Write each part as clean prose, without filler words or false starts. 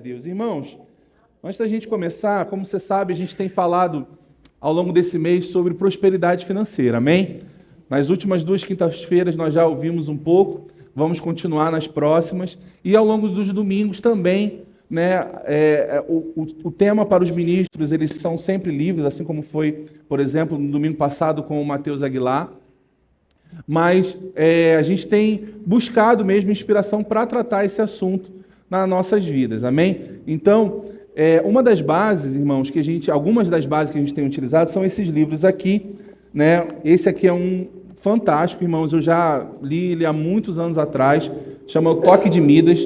Deus. Irmãos, antes da gente começar, como você sabe, a gente tem falado ao longo desse mês sobre prosperidade financeira, amém? Nas últimas 2 quintas-feiras nós já ouvimos um pouco, vamos continuar nas próximas, e ao longo dos domingos também, né, o tema para os ministros, eles são sempre livres, assim como foi, por exemplo, no domingo passado com o Matheus Aguilar, mas a gente tem buscado mesmo inspiração para tratar esse assunto nas nossas vidas, amém? Então, uma das bases, irmãos, algumas das bases que a gente tem utilizado são esses livros aqui, né? Esse aqui é um fantástico, irmãos, eu já li ele há muitos anos atrás, chama O Toque de Midas.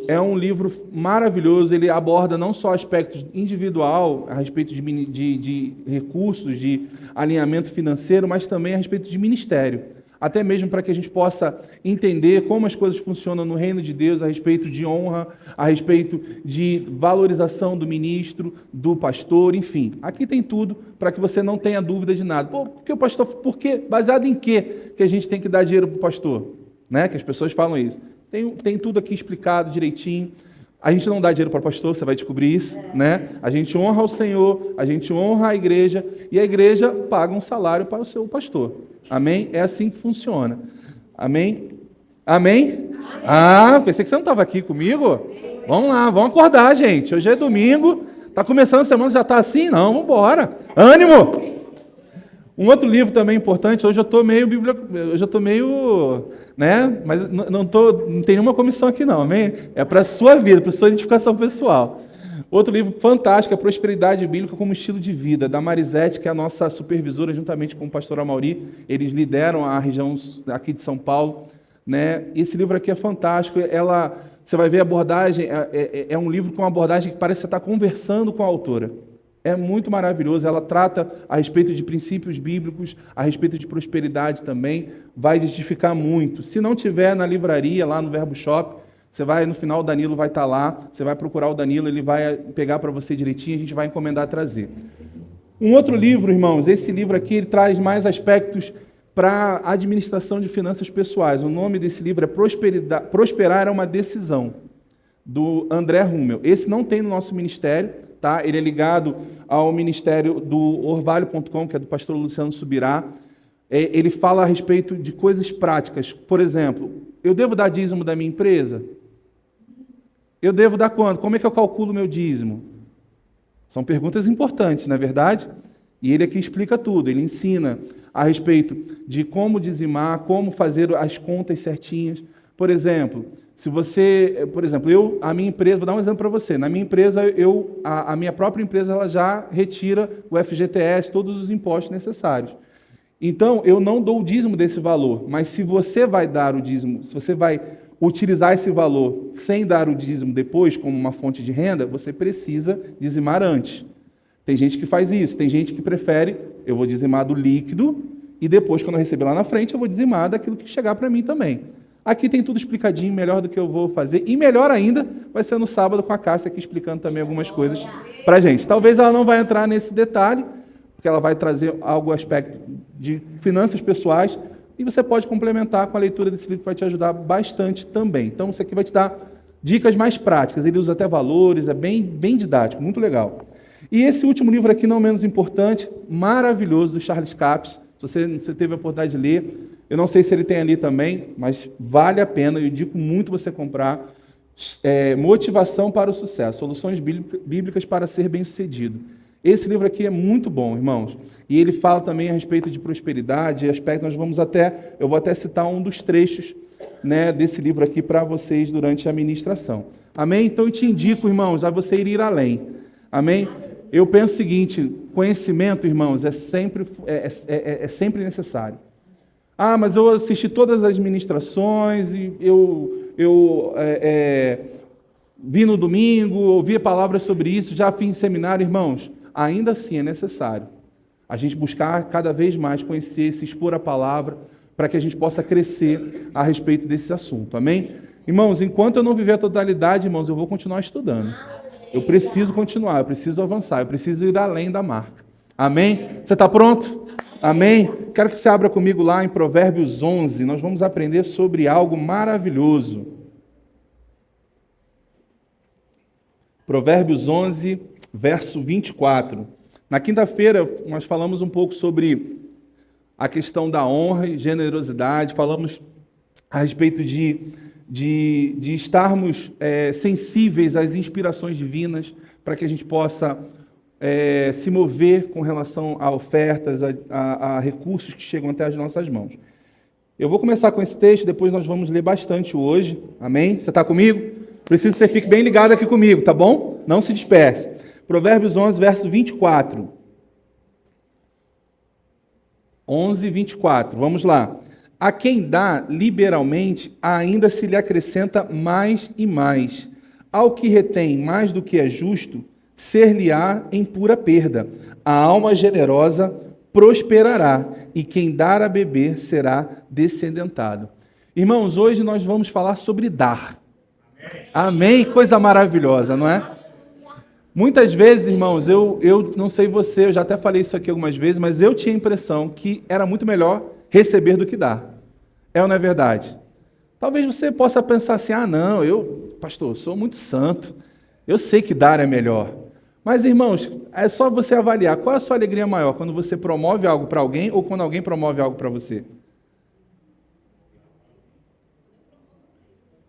É um livro maravilhoso, ele aborda não só aspectos individual, a respeito de recursos, de alinhamento financeiro, mas também a respeito de ministério. Até mesmo para que a gente possa entender como as coisas funcionam no reino de Deus, a respeito de honra, a respeito de valorização do ministro, do pastor, enfim. Aqui tem tudo para que você não tenha dúvida de nada. Por que, baseado em quê que a gente tem que dar dinheiro para o pastor? Né? Que as pessoas falam isso. Tem tudo aqui explicado direitinho. A gente não dá dinheiro para o pastor, você vai descobrir isso, né? A gente honra o Senhor, a gente honra a igreja, e a igreja paga um salário para o seu pastor. Amém? É assim que funciona. Amém? Amém? Ah, pensei que você não estava aqui comigo. Vamos lá, vamos acordar, gente. Hoje é domingo, está começando a semana, já está assim? Não, vamos embora. Ânimo! Um outro livro também importante, hoje eu estou meio, né? Mas não tem nenhuma comissão aqui não, amém? É para a sua vida, para a sua identificação pessoal. Outro livro fantástico, é Prosperidade Bíblica como Estilo de Vida, da Marisete, que é a nossa supervisora, juntamente com o pastor Amauri, eles lideram a região aqui de São Paulo, né? Esse livro aqui é fantástico, você vai ver a abordagem, é um livro com uma abordagem que parece que você está conversando com a autora. É muito maravilhoso, ela trata a respeito de princípios bíblicos, a respeito de prosperidade também, vai justificar muito. Se não tiver na livraria, lá no Verbo Shop, você vai, no final o Danilo vai estar lá, você vai procurar o Danilo, ele vai pegar para você direitinho, a gente vai encomendar trazer. Um outro livro, irmãos, esse livro aqui, ele traz mais aspectos para a administração de finanças pessoais. O nome desse livro é Prosperar é uma Decisão, do André Hummel. Esse não tem no nosso ministério, tá? Ele é ligado ao ministério do Orvalho.com, que é do pastor Luciano Subirá. Ele fala a respeito de coisas práticas. Por exemplo, eu devo dar dízimo da minha empresa? Eu devo dar quanto? Como é que eu calculo o meu dízimo? São perguntas importantes, não é verdade? E ele aqui explica tudo. Ele ensina a respeito de como dizimar, como fazer as contas certinhas. Por exemplo, a minha empresa, vou dar um exemplo para você. Na minha empresa, a minha própria empresa, ela já retira o FGTS, todos os impostos necessários. Então, eu não dou o dízimo desse valor, mas se você vai dar o dízimo, se você vai utilizar esse valor sem dar o dízimo depois, como uma fonte de renda, você precisa dizimar antes. Tem gente que faz isso, tem gente que prefere, eu vou dizimar do líquido, e depois, quando eu receber lá na frente, eu vou dizimar daquilo que chegar para mim também. Aqui tem tudo explicadinho, melhor do que eu vou fazer. E melhor ainda, vai ser no sábado com a Cássia aqui explicando também algumas coisas para a gente. Talvez ela não vai entrar nesse detalhe, porque ela vai trazer algum aspecto de finanças pessoais, e você pode complementar com a leitura desse livro, que vai te ajudar bastante também. Então, isso aqui vai te dar dicas mais práticas. Ele usa até valores, é bem didático, muito legal. E esse último livro aqui, não menos importante, maravilhoso, do Charles Capps. Se você teve a oportunidade de ler, eu não sei se ele tem ali também, mas vale a pena, eu indico muito você comprar. Motivação para o Sucesso, Soluções Bíblicas para Ser Bem-Sucedido. Esse livro aqui é muito bom, irmãos. E ele fala também a respeito de prosperidade, eu vou até citar um dos trechos, né, desse livro aqui para vocês durante a ministração. Amém? Então eu te indico, irmãos, a você ir além. Amém? Eu penso o seguinte, conhecimento, irmãos, é sempre necessário. Ah, mas eu assisti todas as ministrações, e eu vi no domingo, ouvi a palavra sobre isso, já fiz seminário, irmãos. Ainda assim é necessário a gente buscar cada vez mais conhecer, se expor à palavra, para que a gente possa crescer a respeito desse assunto. Amém? Irmãos, enquanto eu não viver a totalidade, irmãos, eu vou continuar estudando. Eu preciso continuar, eu preciso avançar, eu preciso ir além da marca. Amém? Você está pronto? Amém? Quero que você abra comigo lá em Provérbios 11. Nós vamos aprender sobre algo maravilhoso. Provérbios 11, verso 24. Na quinta-feira, nós falamos um pouco sobre a questão da honra e generosidade, falamos a respeito de estarmos sensíveis às inspirações divinas, para que a gente possa se mover com relação a ofertas, a recursos que chegam até as nossas mãos. Eu vou começar com esse texto, depois nós vamos ler bastante hoje, amém? Você está comigo? Preciso que você fique bem ligado aqui comigo, tá bom? Não se disperse. Provérbios 11, verso 24. 11, 24, vamos lá. A quem dá liberalmente, ainda se lhe acrescenta mais e mais. Ao que retém mais do que é justo, ser-lhe-á em pura perda. A alma generosa prosperará, e quem dar a beber será descendentado. Irmãos, hoje nós vamos falar sobre dar. Amém? Coisa maravilhosa, não é? Muitas vezes, irmãos, eu não sei você, eu já até falei isso aqui algumas vezes, mas eu tinha a impressão que era muito melhor receber do que dar. É ou não é verdade? Talvez você possa pensar assim, não, pastor, sou muito santo, eu sei que dar é melhor. Mas, irmãos, é só você avaliar qual é a sua alegria maior, quando você promove algo para alguém ou quando alguém promove algo para você.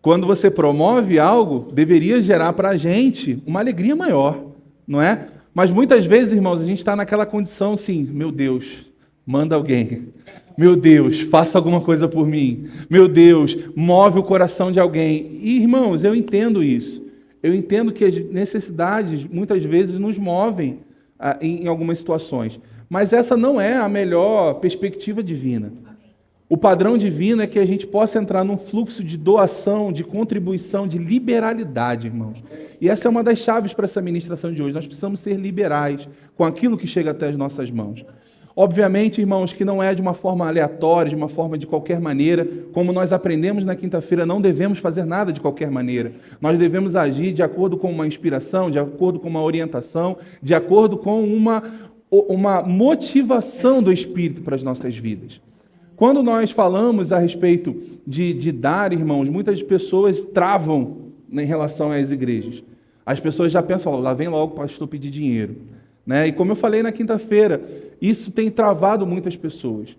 Quando você promove algo, deveria gerar para a gente uma alegria maior, não é? Mas muitas vezes, irmãos, a gente está naquela condição assim, meu Deus, manda alguém. Meu Deus, faça alguma coisa por mim. Meu Deus, move o coração de alguém. E, irmãos, eu entendo isso. Eu entendo que as necessidades, muitas vezes, nos movem em algumas situações. Mas essa não é a melhor perspectiva divina. O padrão divino é que a gente possa entrar num fluxo de doação, de contribuição, de liberalidade, irmãos. E essa é uma das chaves para essa ministração de hoje. Nós precisamos ser liberais com aquilo que chega até as nossas mãos. Obviamente, irmãos, que não é de uma forma aleatória, de uma forma de qualquer maneira. Como nós aprendemos na quinta-feira, não devemos fazer nada de qualquer maneira. Nós devemos agir de acordo com uma inspiração, de acordo com uma orientação, de acordo com uma motivação do Espírito para as nossas vidas. Quando nós falamos a respeito de dar, irmãos, muitas pessoas travam em relação às igrejas. As pessoas já pensam, lá vem logo o pastor pedir dinheiro. Né? E como eu falei na quinta-feira, isso tem travado muitas pessoas.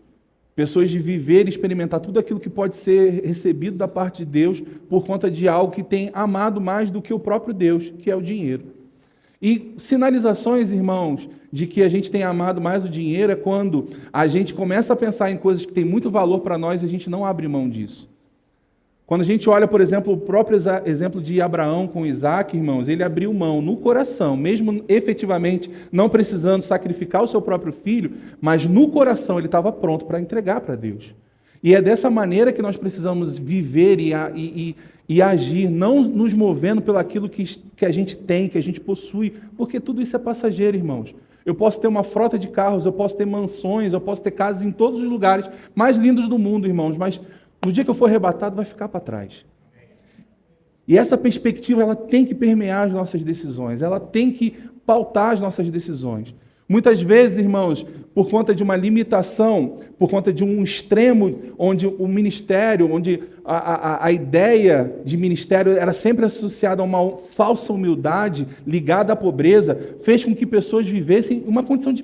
Pessoas de viver e experimentar tudo aquilo que pode ser recebido da parte de Deus por conta de algo que tem amado mais do que o próprio Deus, que é o dinheiro. E sinalizações, irmãos, de que a gente tem amado mais o dinheiro é quando a gente começa a pensar em coisas que têm muito valor para nós e a gente não abre mão disso. Quando a gente olha, por exemplo, o próprio exemplo de Abraão com Isaac, irmãos, ele abriu mão no coração, mesmo efetivamente não precisando sacrificar o seu próprio filho, mas no coração ele estava pronto para entregar para Deus. E é dessa maneira que nós precisamos viver e agir, não nos movendo pelo aquilo que a gente tem, que a gente possui, porque tudo isso é passageiro, irmãos. Eu posso ter uma frota de carros, eu posso ter mansões, eu posso ter casas em todos os lugares mais lindos do mundo, irmãos, mas no dia que eu for arrebatado, vai ficar para trás. E essa perspectiva, ela tem que permear as nossas decisões, ela tem que pautar as nossas decisões. Muitas vezes, irmãos, por conta de uma limitação, por conta de um extremo onde o ministério, onde a ideia de ministério era sempre associada a uma falsa humildade ligada à pobreza, fez com que pessoas vivessem uma condição de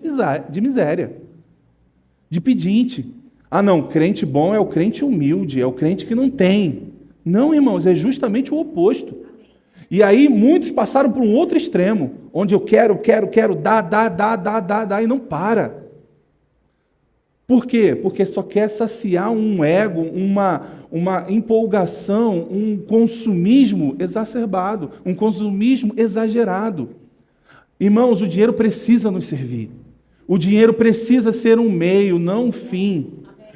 miséria, de pedinte. Não, crente bom é o crente humilde, é o crente que não tem. Não, irmãos, é justamente o oposto. E aí muitos passaram por um outro extremo, onde eu quero, dar, e não para. Por quê? Porque só quer saciar um ego, uma empolgação, um consumismo exacerbado, um consumismo exagerado. Irmãos, o dinheiro precisa nos servir. O dinheiro precisa ser um meio, não um fim.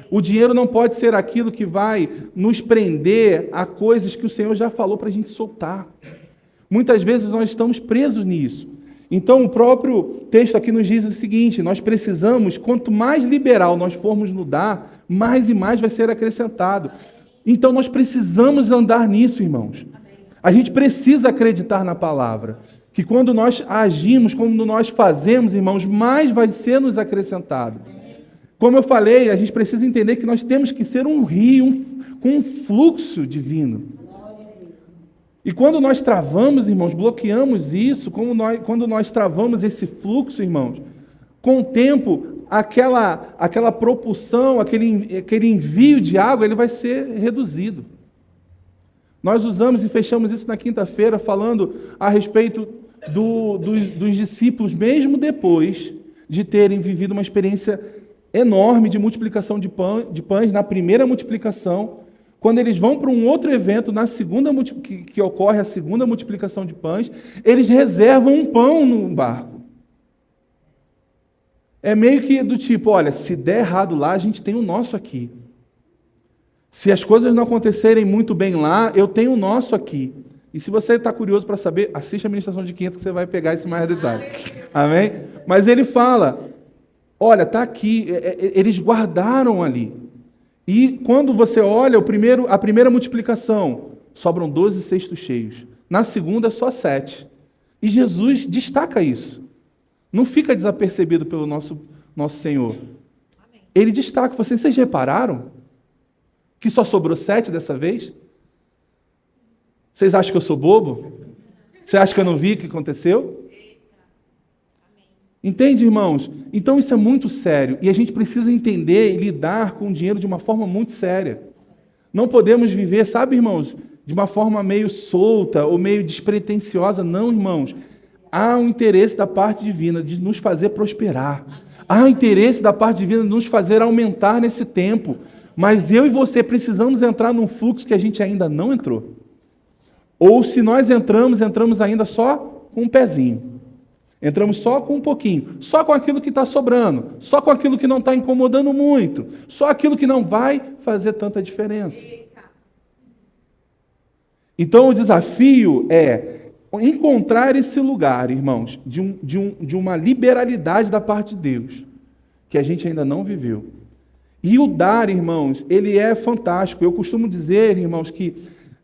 O dinheiro não pode ser aquilo que vai nos prender a coisas que o Senhor já falou para a gente soltar. Muitas vezes nós estamos presos nisso. Então, o próprio texto aqui nos diz o seguinte: nós precisamos, quanto mais liberal nós formos no dar, mais e mais vai ser acrescentado. Então, nós precisamos andar nisso, irmãos. A gente precisa acreditar na palavra. Que quando nós agimos, quando nós fazemos, irmãos, mais vai ser nos acrescentado. Como eu falei, a gente precisa entender que nós temos que ser um rio, com um fluxo divino. E quando nós travamos, irmãos, bloqueamos isso, quando nós travamos esse fluxo, irmãos, com o tempo, aquela propulsão, aquele envio de água, ele vai ser reduzido. Nós usamos e fechamos isso na quinta-feira, falando a respeito dos discípulos, mesmo depois de terem vivido uma experiência enorme de multiplicação de pães, na primeira multiplicação, quando eles vão para um outro evento, na segunda que ocorre a segunda multiplicação de pães, eles reservam um pão no barco. É meio que do tipo, olha, se der errado lá, a gente tem o nosso aqui. Se as coisas não acontecerem muito bem lá, eu tenho o nosso aqui. E se você está curioso para saber, assiste a ministração de quinta que você vai pegar esse mais detalhe. Amém? Mas ele fala, olha, está aqui, eles guardaram ali. E quando você olha a primeira multiplicação, sobram 12 cestos cheios. Na segunda, só 7. E Jesus destaca isso. Não fica desapercebido pelo nosso Senhor. Ele destaca, vocês repararam que só sobrou 7 dessa vez? Vocês acham que eu sou bobo? Você acha que eu não vi o que aconteceu? Entende, irmãos? Então isso é muito sério e a gente precisa entender e lidar com o dinheiro de uma forma muito séria. Não podemos viver, sabe, irmãos, de uma forma meio solta ou meio despretensiosa. Não, irmãos. Há um interesse da parte divina de nos fazer prosperar. Há um interesse da parte divina de nos fazer aumentar nesse tempo. Mas eu e você precisamos entrar num fluxo que a gente ainda não entrou. Ou se nós entramos ainda só com um pezinho. Entramos só com um pouquinho, só com aquilo que está sobrando, só com aquilo que não está incomodando muito, só aquilo que não vai fazer tanta diferença. Então o desafio é encontrar esse lugar, irmãos, de uma liberalidade da parte de Deus, que a gente ainda não viveu. E o dar, irmãos, ele é fantástico. Eu costumo dizer, irmãos, que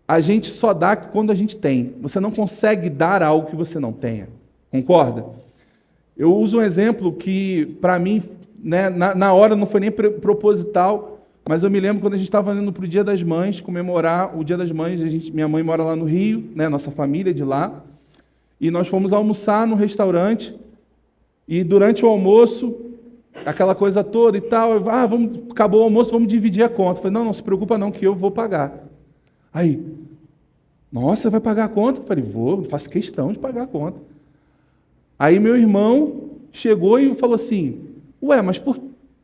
a gente só dá quando a gente tem. Você não consegue dar algo que você não tenha. Concorda? Eu uso um exemplo que, para mim, né, na hora não foi nem proposital, mas eu me lembro quando a gente estava indo para o Dia das Mães, comemorar o Dia das Mães. Minha mãe mora lá no Rio, né, nossa família é de lá, e nós fomos almoçar no restaurante, e durante o almoço, aquela coisa toda e tal, acabou o almoço, vamos dividir a conta. Eu falei, não se preocupa não, que eu vou pagar. Aí, nossa, você vai pagar a conta? Eu falei, vou, faço questão de pagar a conta. Aí meu irmão chegou e falou assim, mas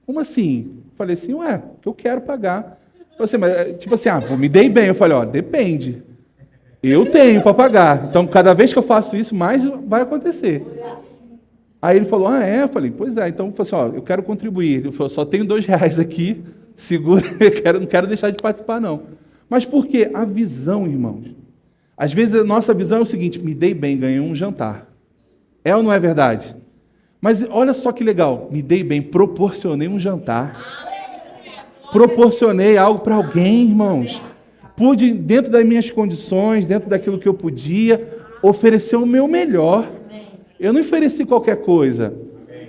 como assim? Eu falei assim, porque eu quero pagar. Eu falei assim, mas tipo assim, me dei bem. Eu falei, depende. Eu tenho para pagar. Então, cada vez que eu faço isso, mais vai acontecer. Aí ele falou, Eu falei, pois é. Então, eu falei assim, eu quero contribuir. Ele falou, só tenho R$2 aqui, segura, não quero deixar de participar, não. Mas por quê? A visão, irmãos. Às vezes a nossa visão é o seguinte, me dei bem, ganhei um jantar. É ou não é verdade? Mas olha só que legal, me dei bem, proporcionei um jantar. Proporcionei algo para alguém, irmãos. Pude, dentro das minhas condições, dentro daquilo que eu podia, oferecer o meu melhor. Eu não ofereci qualquer coisa.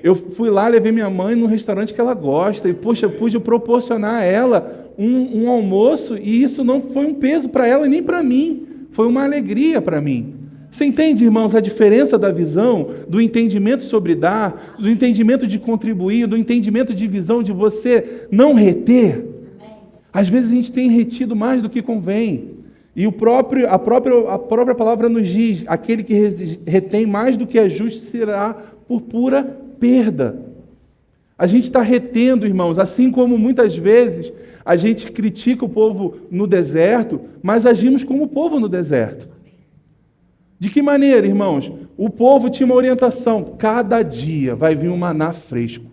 Eu fui lá, levei minha mãe num restaurante que ela gosta, e, eu pude proporcionar a ela um almoço, e isso não foi um peso para ela e nem para mim. Foi uma alegria para mim. Você entende, irmãos, a diferença da visão, do entendimento sobre dar, do entendimento de contribuir, do entendimento de visão de você não reter? Às vezes a gente tem retido mais do que convém. E a própria palavra nos diz, aquele que retém mais do que é justo será por pura perda. A gente está retendo, irmãos, assim como muitas vezes a gente critica o povo no deserto, mas agimos como o povo no deserto. De que maneira, irmãos? O povo tinha uma orientação. Cada dia vai vir um maná fresco.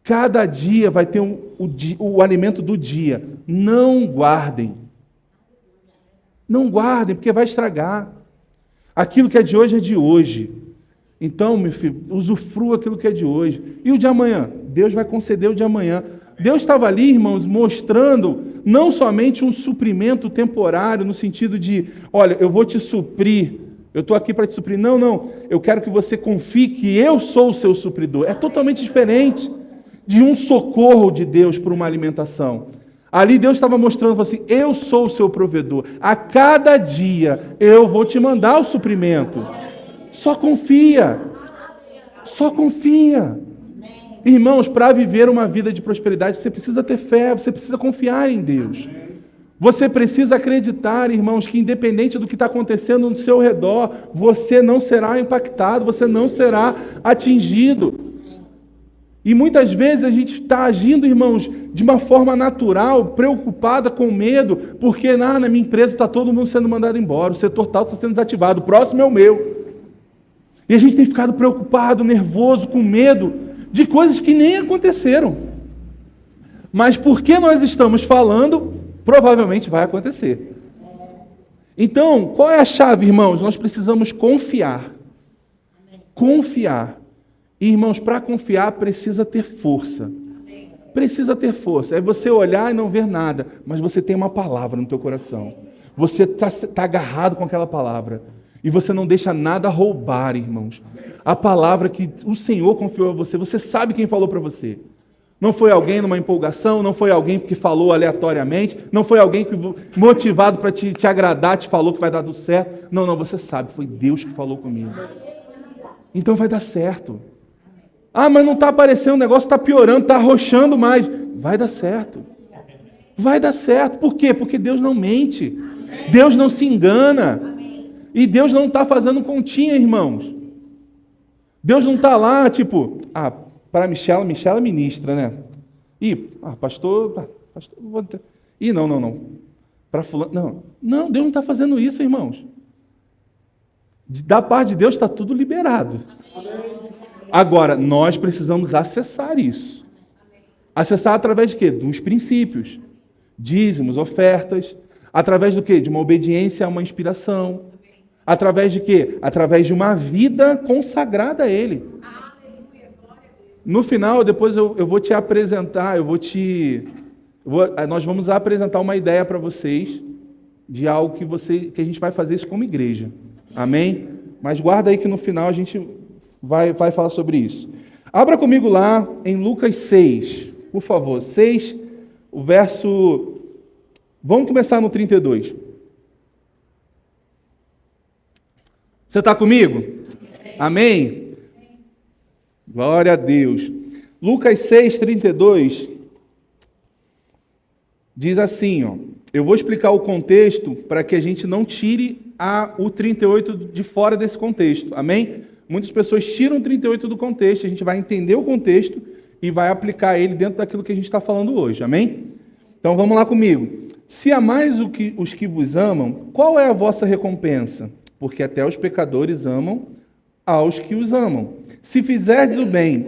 Cada dia vai ter o alimento do dia. Não guardem. Não guardem, porque vai estragar. Aquilo que é de hoje é de hoje. Então, meu filho, usufrua aquilo que é de hoje. E o de amanhã? Deus vai conceder o de amanhã. Deus estava ali, irmãos, mostrando não somente um suprimento temporário, no sentido de, olha, eu vou te suprir, eu estou aqui para te suprir. Não, eu quero que você confie que eu sou o seu supridor. É totalmente diferente de um socorro de Deus por uma alimentação. Ali Deus estava mostrando assim, eu sou o seu provedor. A cada dia eu vou te mandar o suprimento. Só confia. Só confia. Irmãos, para viver uma vida de prosperidade, você precisa ter fé, você precisa confiar em Deus. Você precisa acreditar, irmãos, que independente do que está acontecendo no seu redor, você não será impactado, você não será atingido. E muitas vezes a gente está agindo, irmãos, de uma forma natural, preocupada, com medo, porque na minha empresa está todo mundo sendo mandado embora, o setor tal está sendo desativado, o próximo é o meu. E a gente tem ficado preocupado, nervoso, com medo de coisas que nem aconteceram. Mas porque nós estamos falando, provavelmente vai acontecer. Então, qual é a chave, irmãos? Nós precisamos confiar. Confiar. E, irmãos, para confiar precisa ter força. Precisa ter força. É você olhar e não ver nada, mas você tem uma palavra no teu coração. Você está agarrado com aquela palavra. E você não deixa nada roubar, irmãos. A palavra que o Senhor confiou a você, você sabe quem falou para você. Não foi alguém numa empolgação, não foi alguém que falou aleatoriamente, não foi alguém que, motivado para te agradar, te falou que vai dar tudo certo. Não, você sabe, foi Deus que falou comigo. Então vai dar certo. Ah, mas não está aparecendo, o negócio está piorando, está arrochando mais. Vai dar certo. Vai dar certo. Por quê? Porque Deus não mente. Deus não se engana. E Deus não está fazendo continha, irmãos. Deus não está lá, tipo, para Michela é ministra, né? Pastor, não. Para fulano, não, Deus não está fazendo isso, irmãos. Da parte de Deus está tudo liberado. Agora, nós precisamos acessar isso. Acessar através de quê? Dos princípios. Dízimos, ofertas. Através do quê? De uma obediência a uma inspiração. Através de quê? Através de uma vida consagrada a Ele. No final, depois eu vou te apresentar, nós vamos apresentar uma ideia para vocês de algo que a gente vai fazer isso como igreja. Amém? Mas guarda aí que no final a gente vai falar sobre isso. Abra comigo lá em Lucas 6, por favor. 6, o verso... Vamos começar no 32. Você está comigo? Amém? Glória a Deus. Lucas 6, 32 diz assim, eu vou explicar o contexto para que a gente não tire o 38 de fora desse contexto. Amém? Muitas pessoas tiram o 38 do contexto, a gente vai entender o contexto e vai aplicar ele dentro daquilo que a gente está falando hoje. Amém? Então vamos lá comigo. Se amais os que vos amam, qual é a vossa recompensa? Porque até os pecadores amam aos que os amam. Se fizerdes o bem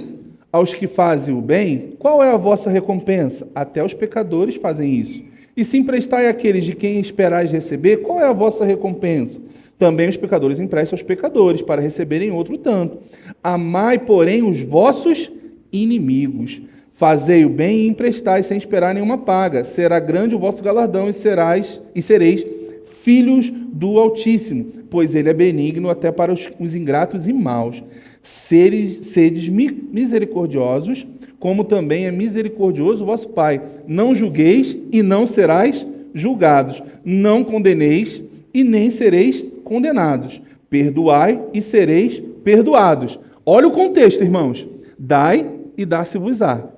aos que fazem o bem, qual é a vossa recompensa? Até os pecadores fazem isso. E se emprestai àqueles de quem esperais receber, qual é a vossa recompensa? Também os pecadores emprestam aos pecadores, para receberem outro tanto. Amai, porém, os vossos inimigos. Fazei o bem e emprestai, sem esperar nenhuma paga. Será grande o vosso galardão e sereis filhos do Altíssimo, pois ele é benigno até para os ingratos e maus. Sedes misericordiosos, como também é misericordioso o vosso Pai. Não julgueis e não serais julgados. Não condeneis e nem sereis condenados. Perdoai e sereis perdoados. Olha o contexto, irmãos. Dai e dar-se-vos-á.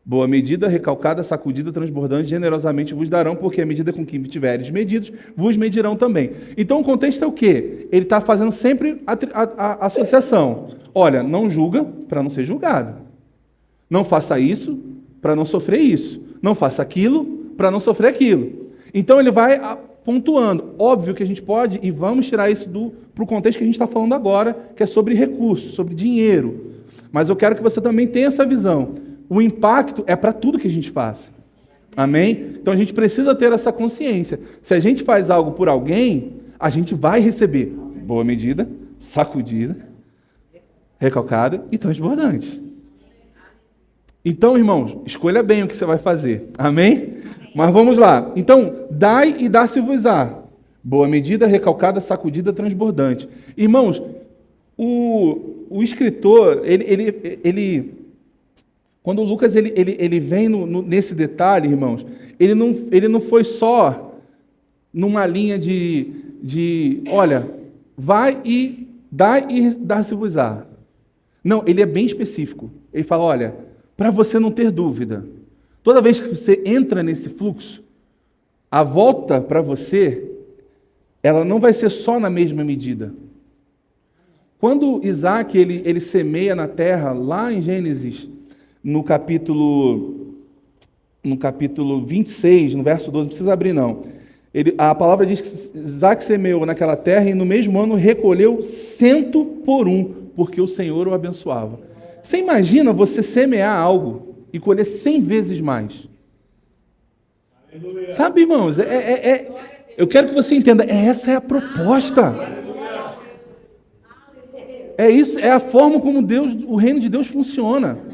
Boa medida, recalcada, sacudida, transbordante, generosamente vos darão, porque a medida com que tiveres medidos, vos medirão também. Então o contexto é o quê? Ele está fazendo sempre a associação. Olha, não julga para não ser julgado. Não faça isso para não sofrer isso. Não faça aquilo para não sofrer aquilo. Então ele vai pontuando. Óbvio que a gente pode, e vamos tirar isso para o contexto que a gente está falando agora, que é sobre recursos, sobre dinheiro. Mas eu quero que você também tenha essa visão. O impacto é para tudo que a gente faz. Amém? Então a gente precisa ter essa consciência. Se a gente faz algo por alguém, a gente vai receber boa medida, sacudida, recalcada e transbordante. Então, irmãos, escolha bem o que você vai fazer. Amém? Mas vamos lá. Então, dai e dar-se-vos-á. Boa medida, recalcada, sacudida, transbordante. Irmãos, o escritor, ele Quando o Lucas ele vem nesse detalhe, irmãos, ele não foi só numa linha de olha, vai e dá-se-vos-á. Não, ele é bem específico. Ele fala, olha, para você não ter dúvida, toda vez que você entra nesse fluxo, a volta para você, ela não vai ser só na mesma medida. Quando Isaac ele semeia na terra, lá em Gênesis, no capítulo 26, no verso 12, não precisa abrir não. A palavra diz que Isaac semeou naquela terra e no mesmo ano recolheu 100 por um, porque o Senhor o abençoava. Você imagina você semear algo e colher 100 vezes mais? Aleluia. Sabe, irmãos, eu quero que você entenda, essa é a proposta. É isso, é a forma como o reino de Deus funciona.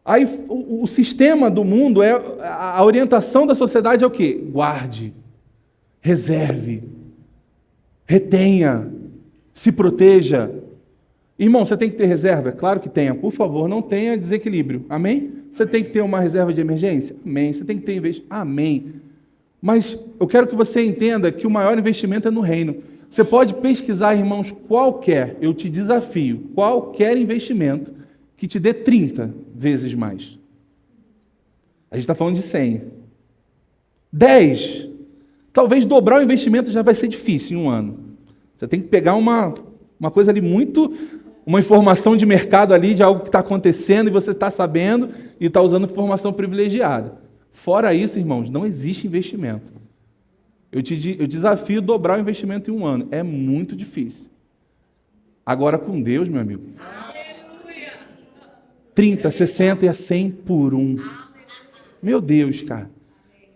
Aí o sistema do mundo, a orientação da sociedade é o quê? Guarde, reserve, retenha, se proteja. Irmão, você tem que ter reserva? Claro que tenha. Por favor, não tenha desequilíbrio. Amém? Você tem que ter uma reserva de emergência? Amém. Você tem que ter investimento? Amém. Mas eu quero que você entenda que o maior investimento é no reino. Você pode pesquisar, irmãos, eu te desafio, qualquer investimento que te dê 30 vezes mais. A gente está falando de 100. 10. Talvez dobrar o investimento já vai ser difícil em um ano. Você tem que pegar uma coisa ali uma informação de mercado ali, de algo que está acontecendo e você está sabendo e está usando informação privilegiada. Fora isso, irmãos, não existe investimento. Eu desafio dobrar o investimento em um ano. É muito difícil. Agora com Deus, meu amigo. 30, 60 e a 100 por um. Meu Deus, cara.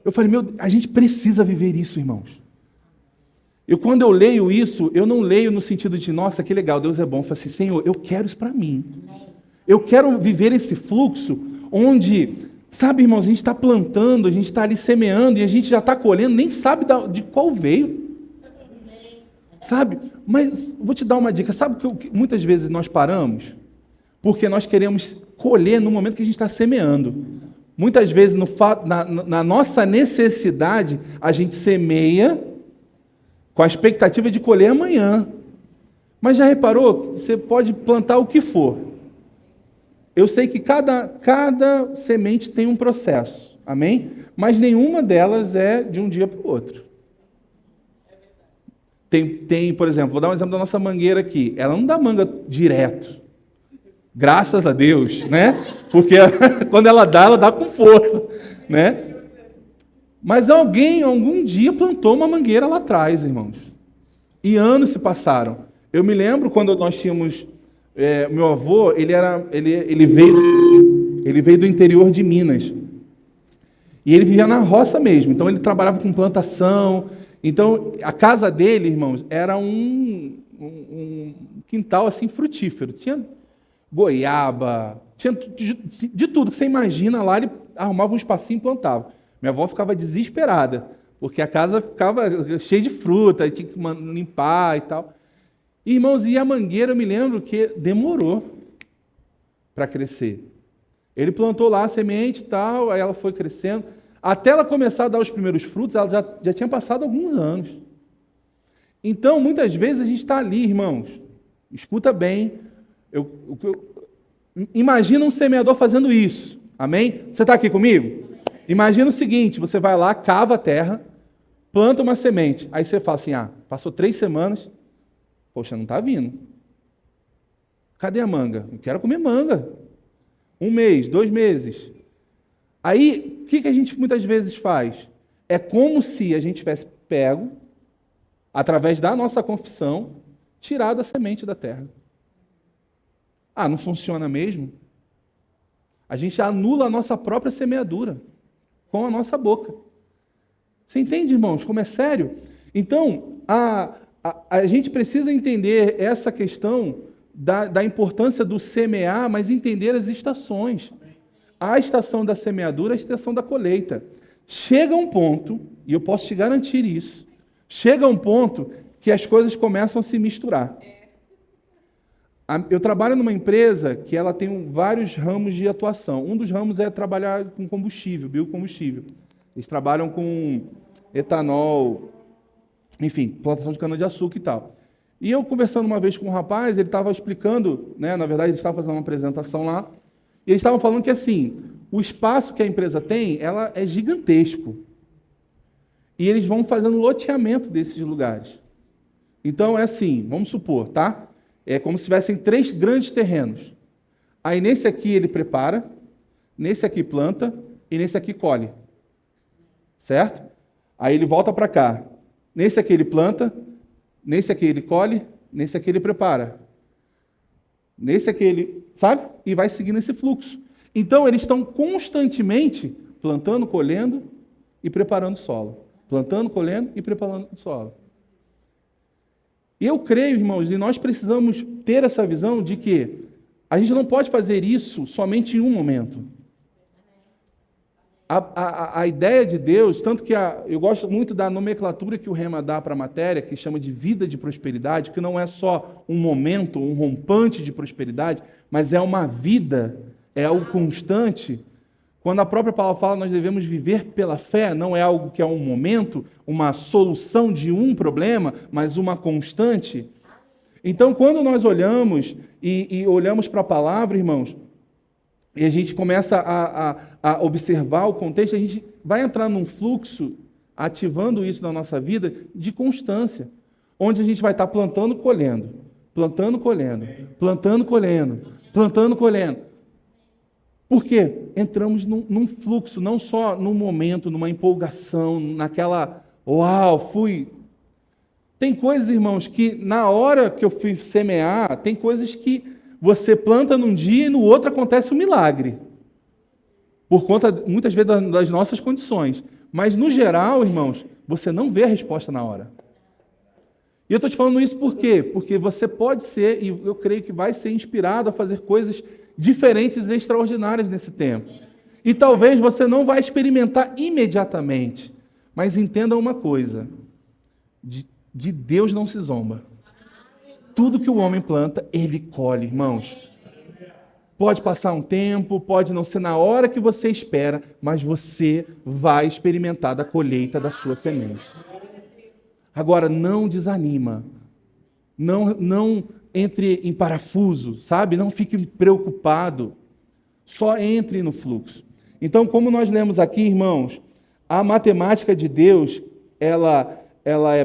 Eu falei, a gente precisa viver isso, irmãos. Quando eu leio isso, eu não leio no sentido de, nossa, que legal, Deus é bom. Eu falo assim, Senhor, eu quero isso para mim. Eu quero viver esse fluxo onde, sabe, irmãos, a gente está plantando, a gente está ali semeando e a gente já está colhendo, nem sabe de qual veio. Sabe? Mas vou te dar uma dica. Sabe que muitas vezes nós paramos? Porque nós queremos colher no momento que a gente está semeando. Muitas vezes, na nossa necessidade, a gente semeia com a expectativa de colher amanhã. Mas já reparou? Você pode plantar o que for. Eu sei que cada semente tem um processo. Amém? Mas nenhuma delas é de um dia para o outro. Tem, por exemplo, vou dar um exemplo da nossa mangueira aqui. Ela não dá manga direto. Graças a Deus, né? Porque quando ela dá com força, né? Mas algum dia plantou uma mangueira lá atrás, irmãos. E anos se passaram. Eu me lembro quando nós tínhamos... meu avô, ele veio do interior de Minas. E ele vivia na roça mesmo. Então, ele trabalhava com plantação. Então, a casa dele, irmãos, era um quintal assim frutífero. Tinha goiaba, tinha de tudo que você imagina lá, ele arrumava um espacinho e plantava. Minha avó ficava desesperada, porque a casa ficava cheia de fruta, tinha que limpar e tal. E, irmãos, e a mangueira, eu me lembro que demorou para crescer. Ele plantou lá a semente e tal, aí ela foi crescendo. Até ela começar a dar os primeiros frutos, ela já tinha passado alguns anos. Então, muitas vezes a gente está ali, irmãos. Escuta bem. Imagina um semeador fazendo isso. Amém? Você está aqui comigo? Imagina o seguinte, você vai lá, cava a terra, planta uma semente. Aí você fala assim, passou 3 semanas, poxa, não está vindo. Cadê a manga? Eu quero comer manga. 1 mês, 2 meses. Aí, o que a gente muitas vezes faz? É como se a gente tivesse pego, através da nossa confissão, tirado a semente da terra. Não funciona mesmo? A gente anula a nossa própria semeadura com a nossa boca. Você entende, irmãos, como é sério? Então, a gente precisa entender essa questão da importância do semear, mas entender as estações. A estação da semeadura, a estação da colheita. Chega um ponto, e eu posso te garantir isso, chega um ponto que as coisas começam a se misturar. Eu trabalho numa empresa que ela tem vários ramos de atuação. Um dos ramos é trabalhar com combustível, biocombustível. Eles trabalham com etanol, enfim, plantação de cana-de-açúcar e tal. E eu conversando uma vez com um rapaz, ele estava explicando, né, na verdade eles estavam fazendo uma apresentação lá, e eles estavam falando que assim, o espaço que a empresa tem, ela é gigantesco. E eles vão fazendo loteamento desses lugares. Então é assim, vamos supor, tá? É como se tivessem 3 grandes terrenos. Aí nesse aqui ele prepara, nesse aqui planta e nesse aqui colhe. Certo? Aí ele volta para cá. Nesse aqui ele planta, nesse aqui ele colhe, nesse aqui ele prepara. Nesse aqui ele, sabe? E vai seguindo esse fluxo. Então eles estão constantemente plantando, colhendo e preparando o solo. Plantando, colhendo e preparando o solo. E eu creio, irmãos, e nós precisamos ter essa visão de que a gente não pode fazer isso somente em um momento. A ideia de Deus, tanto que eu gosto muito da nomenclatura que o Rema dá para a matéria, que chama de vida de prosperidade, que não é só um momento, um rompante de prosperidade, mas é uma vida, é algo constante. Quando a própria palavra fala nós devemos viver pela fé, não é algo que é um momento, uma solução de um problema, mas uma constante. Então, quando nós olhamos e olhamos para a palavra, irmãos, e a gente começa a observar o contexto, a gente vai entrar num fluxo, ativando isso na nossa vida, de constância, onde a gente vai estar plantando, colhendo, plantando, colhendo, plantando, colhendo, plantando, colhendo. Por quê? Entramos num fluxo, não só num momento, numa empolgação, naquela, uau, fui. Tem coisas, irmãos, que na hora que eu fui semear, tem coisas que você planta num dia e no outro acontece um milagre. Por conta, muitas vezes, das nossas condições. Mas, no geral, irmãos, você não vê a resposta na hora. E eu estou te falando isso por quê? Porque você pode ser, e eu creio que vai ser inspirado a fazer coisas diferentes e extraordinárias nesse tempo. E talvez você não vai experimentar imediatamente. Mas entenda uma coisa. De Deus não se zomba. Tudo que o homem planta, ele colhe, irmãos. Pode passar um tempo, pode não ser na hora que você espera, mas você vai experimentar da colheita da sua semente. Agora, não desanima. Não entre em parafuso, sabe? Não fique preocupado. Só entre no fluxo. Então, como nós lemos aqui, irmãos, a matemática de Deus, ela é,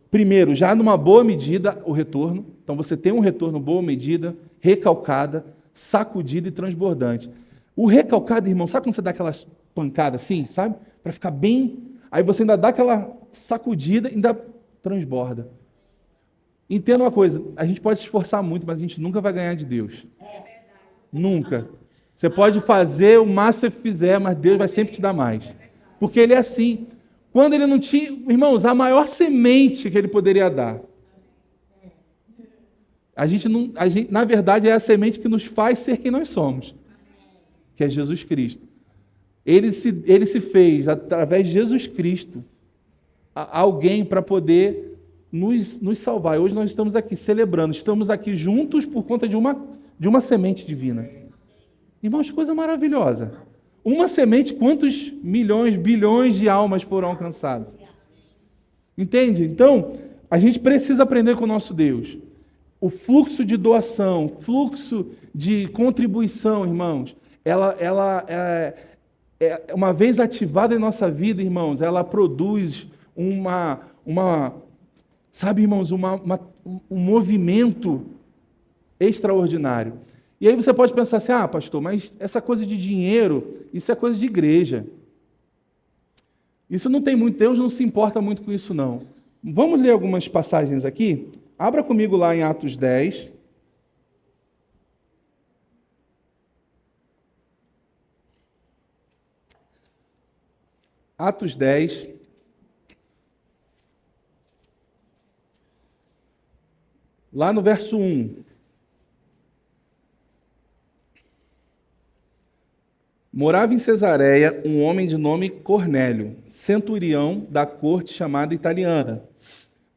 primeiro, já numa boa medida, o retorno. Então, você tem um retorno boa medida, recalcada, sacudida e transbordante. O recalcado, irmão, sabe quando você dá aquelas pancadas assim, sabe? Para ficar bem... Aí você ainda dá aquela sacudida e ainda transborda. Entenda uma coisa, a gente pode se esforçar muito, mas a gente nunca vai ganhar de Deus. Nunca. Você pode fazer o máximo que você fizer, mas Deus vai sempre te dar mais. Porque Ele é assim. Quando Ele não tinha... Irmãos, a maior semente que Ele poderia dar. Na verdade, é a semente que nos faz ser quem nós somos. Que é Jesus Cristo. Ele se fez, através de Jesus Cristo, alguém para poder nos salvar. E hoje nós estamos aqui celebrando, estamos aqui juntos por conta de uma semente divina. Irmãos, coisa maravilhosa. Uma semente, quantos milhões, bilhões de almas foram alcançadas? Entende? Então, a gente precisa aprender com o nosso Deus. O fluxo de doação, fluxo de contribuição, irmãos, ela uma vez ativada em nossa vida, irmãos, ela produz sabe, irmãos, um movimento extraordinário. E aí você pode pensar assim, pastor, mas essa coisa de dinheiro, isso é coisa de igreja. Isso não tem muito, Deus não se importa muito com isso, não. Vamos ler algumas passagens aqui? Abra comigo lá em Atos 10. Atos 10. Lá no verso 1. Morava em Cesareia um homem de nome Cornélio, centurião da corte chamada italiana,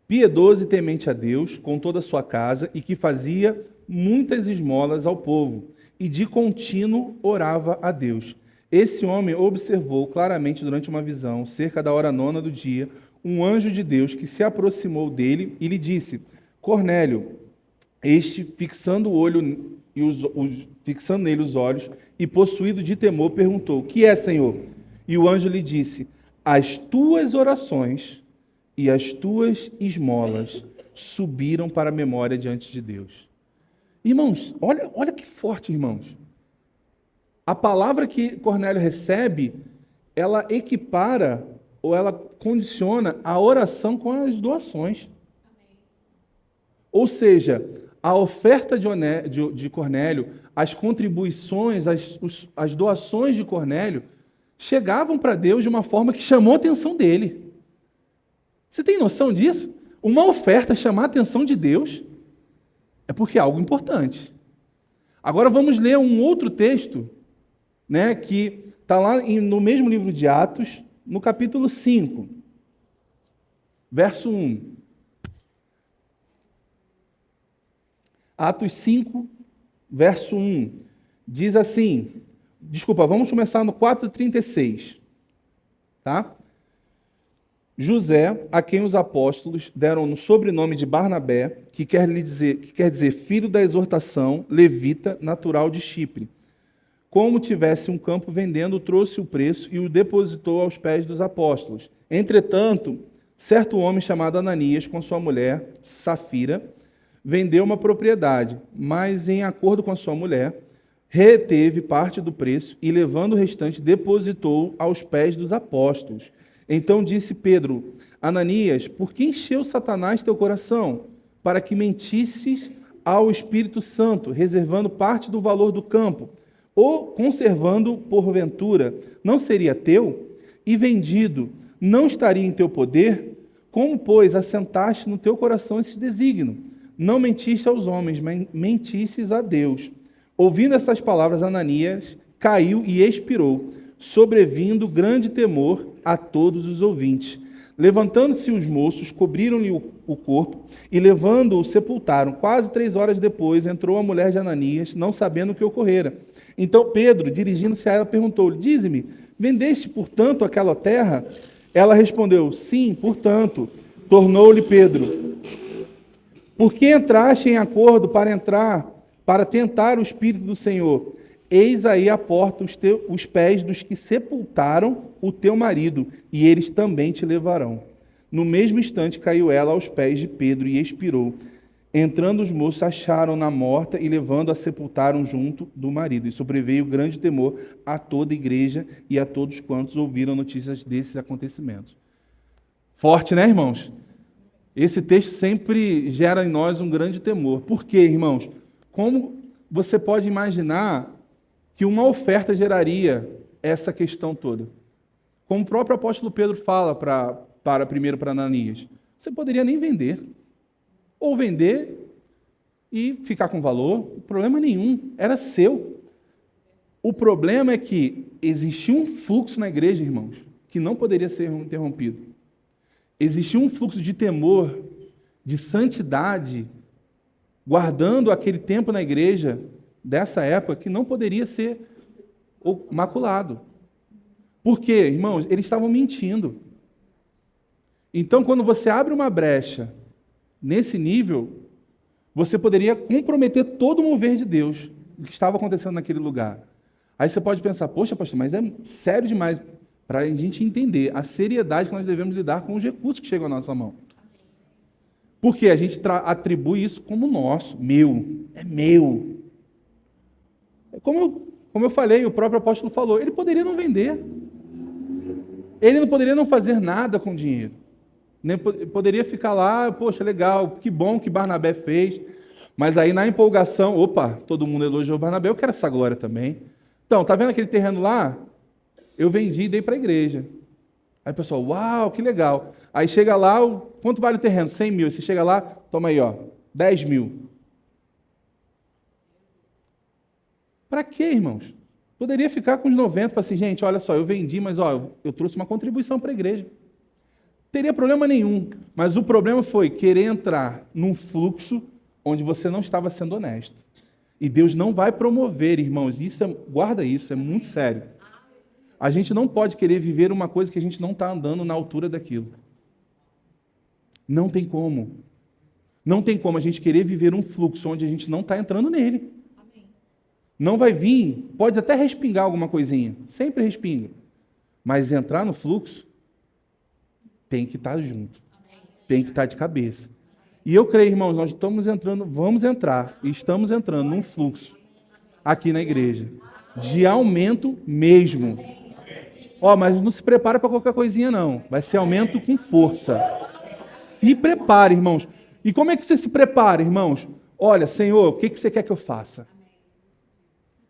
piedoso e temente a Deus, com toda a sua casa, e que fazia muitas esmolas ao povo e de contínuo orava a Deus. Esse homem observou claramente durante uma visão, cerca da hora 9 do dia, um anjo de Deus que se aproximou dele e lhe disse: Cornélio. Este, fixando nele os olhos e possuído de temor, perguntou: O que é, Senhor? E o anjo lhe disse: As tuas orações e as tuas esmolas subiram para a memória diante de Deus. Irmãos, olha que forte, irmãos. A palavra que Cornélio recebe, ela equipara ou ela condiciona a oração com as doações. Ou seja, a oferta de Cornélio, as contribuições, as doações de Cornélio, chegavam para Deus de uma forma que chamou a atenção dele. Você tem noção disso? Uma oferta chamar a atenção de Deus é porque é algo importante. Agora vamos ler um outro texto, né, que está lá no mesmo livro de Atos, no capítulo 5, verso 1. Atos 5, verso 1, diz assim, vamos começar no 4:36, tá? José, a quem os apóstolos deram o sobrenome de Barnabé, que quer dizer filho da exortação, levita, natural de Chipre. Como tivesse um campo vendendo, trouxe o preço e o depositou aos pés dos apóstolos. Entretanto, certo homem chamado Ananias, com sua mulher, Safira, vendeu uma propriedade, mas em acordo com a sua mulher, reteve parte do preço e, levando o restante, depositou aos pés dos apóstolos. Então disse Pedro: Ananias, por que encheu Satanás teu coração, para que mentisses ao Espírito Santo, reservando parte do valor do campo, ou conservando porventura, não seria teu? E vendido, não estaria em teu poder? Como, pois, assentaste no teu coração esse desígnio? Não mentiste aos homens, mas mentistes a Deus. Ouvindo estas palavras, Ananias caiu e expirou, sobrevindo grande temor a todos os ouvintes. Levantando-se os moços, cobriram-lhe o corpo e, levando-o, sepultaram. Quase 3 horas depois, entrou a mulher de Ananias, não sabendo o que ocorrera. Então Pedro, dirigindo-se a ela, perguntou-lhe: Dize-me, vendeste, portanto, aquela terra? Ela respondeu: Sim, portanto. Tornou-lhe Pedro: Por que entraste em acordo para tentar o Espírito do Senhor? Eis aí à porta os pés dos que sepultaram o teu marido, e eles também te levarão. No mesmo instante caiu ela aos pés de Pedro e expirou. Entrando os moços, acharam-na morta e, levando-a, sepultaram junto do marido. E sobreveio grande temor a toda a igreja e a todos quantos ouviram notícias desses acontecimentos. Forte, né, irmãos? Esse texto sempre gera em nós um grande temor. Por quê, irmãos? Como você pode imaginar que uma oferta geraria essa questão toda? Como o próprio apóstolo Pedro fala primeiro para Ananias, você poderia nem vender. Ou vender e ficar com valor, problema nenhum, era seu. O problema é que existia um fluxo na igreja, irmãos, que não poderia ser interrompido. Existia um fluxo de temor, de santidade, guardando aquele tempo na igreja dessa época que não poderia ser maculado. Por quê, irmãos? Eles estavam mentindo. Então, quando você abre uma brecha nesse nível, você poderia comprometer todo o mover de Deus, o que estava acontecendo naquele lugar. Aí você pode pensar: poxa, pastor, mas é sério demais para a gente entender a seriedade que nós devemos lidar com os recursos que chegam à nossa mão. Porque a gente atribui isso como nosso, meu, é meu. Como eu falei, o próprio apóstolo falou, ele poderia não vender. Ele não poderia não fazer nada com o dinheiro. Nem poderia ficar lá: poxa, legal, que bom que Barnabé fez. Mas aí na empolgação, opa, todo mundo elogiou Barnabé, eu quero essa glória também. Então, tá vendo aquele terreno lá? Eu vendi e dei para a igreja. Aí o pessoal: uau, que legal. Aí chega lá, quanto vale o terreno? 100 mil. Aí você chega lá, toma aí, ó, 10 mil. Para quê, irmãos? Poderia ficar com os 90, falar assim: gente, olha só, eu vendi, mas ó, eu trouxe uma contribuição para a igreja. Teria problema nenhum. Mas o problema foi querer entrar num fluxo onde você não estava sendo honesto. E Deus não vai promover, irmãos, guarda isso, é muito sério. A gente não pode querer viver uma coisa que a gente não está andando na altura daquilo. Não tem como. Não tem como a gente querer viver um fluxo onde a gente não está entrando nele. Não vai vir, pode até respingar alguma coisinha, sempre respinga. Mas entrar no fluxo, tem que estar junto. Tem que estar de cabeça. E eu creio, irmãos, nós estamos entrando, vamos entrar, e estamos entrando num fluxo aqui na igreja, de aumento mesmo. Mas não se prepara para qualquer coisinha não, vai ser aumento com força. Se prepare, irmãos. E como é que você se prepara, irmãos? Olha, Senhor, o que você quer que eu faça?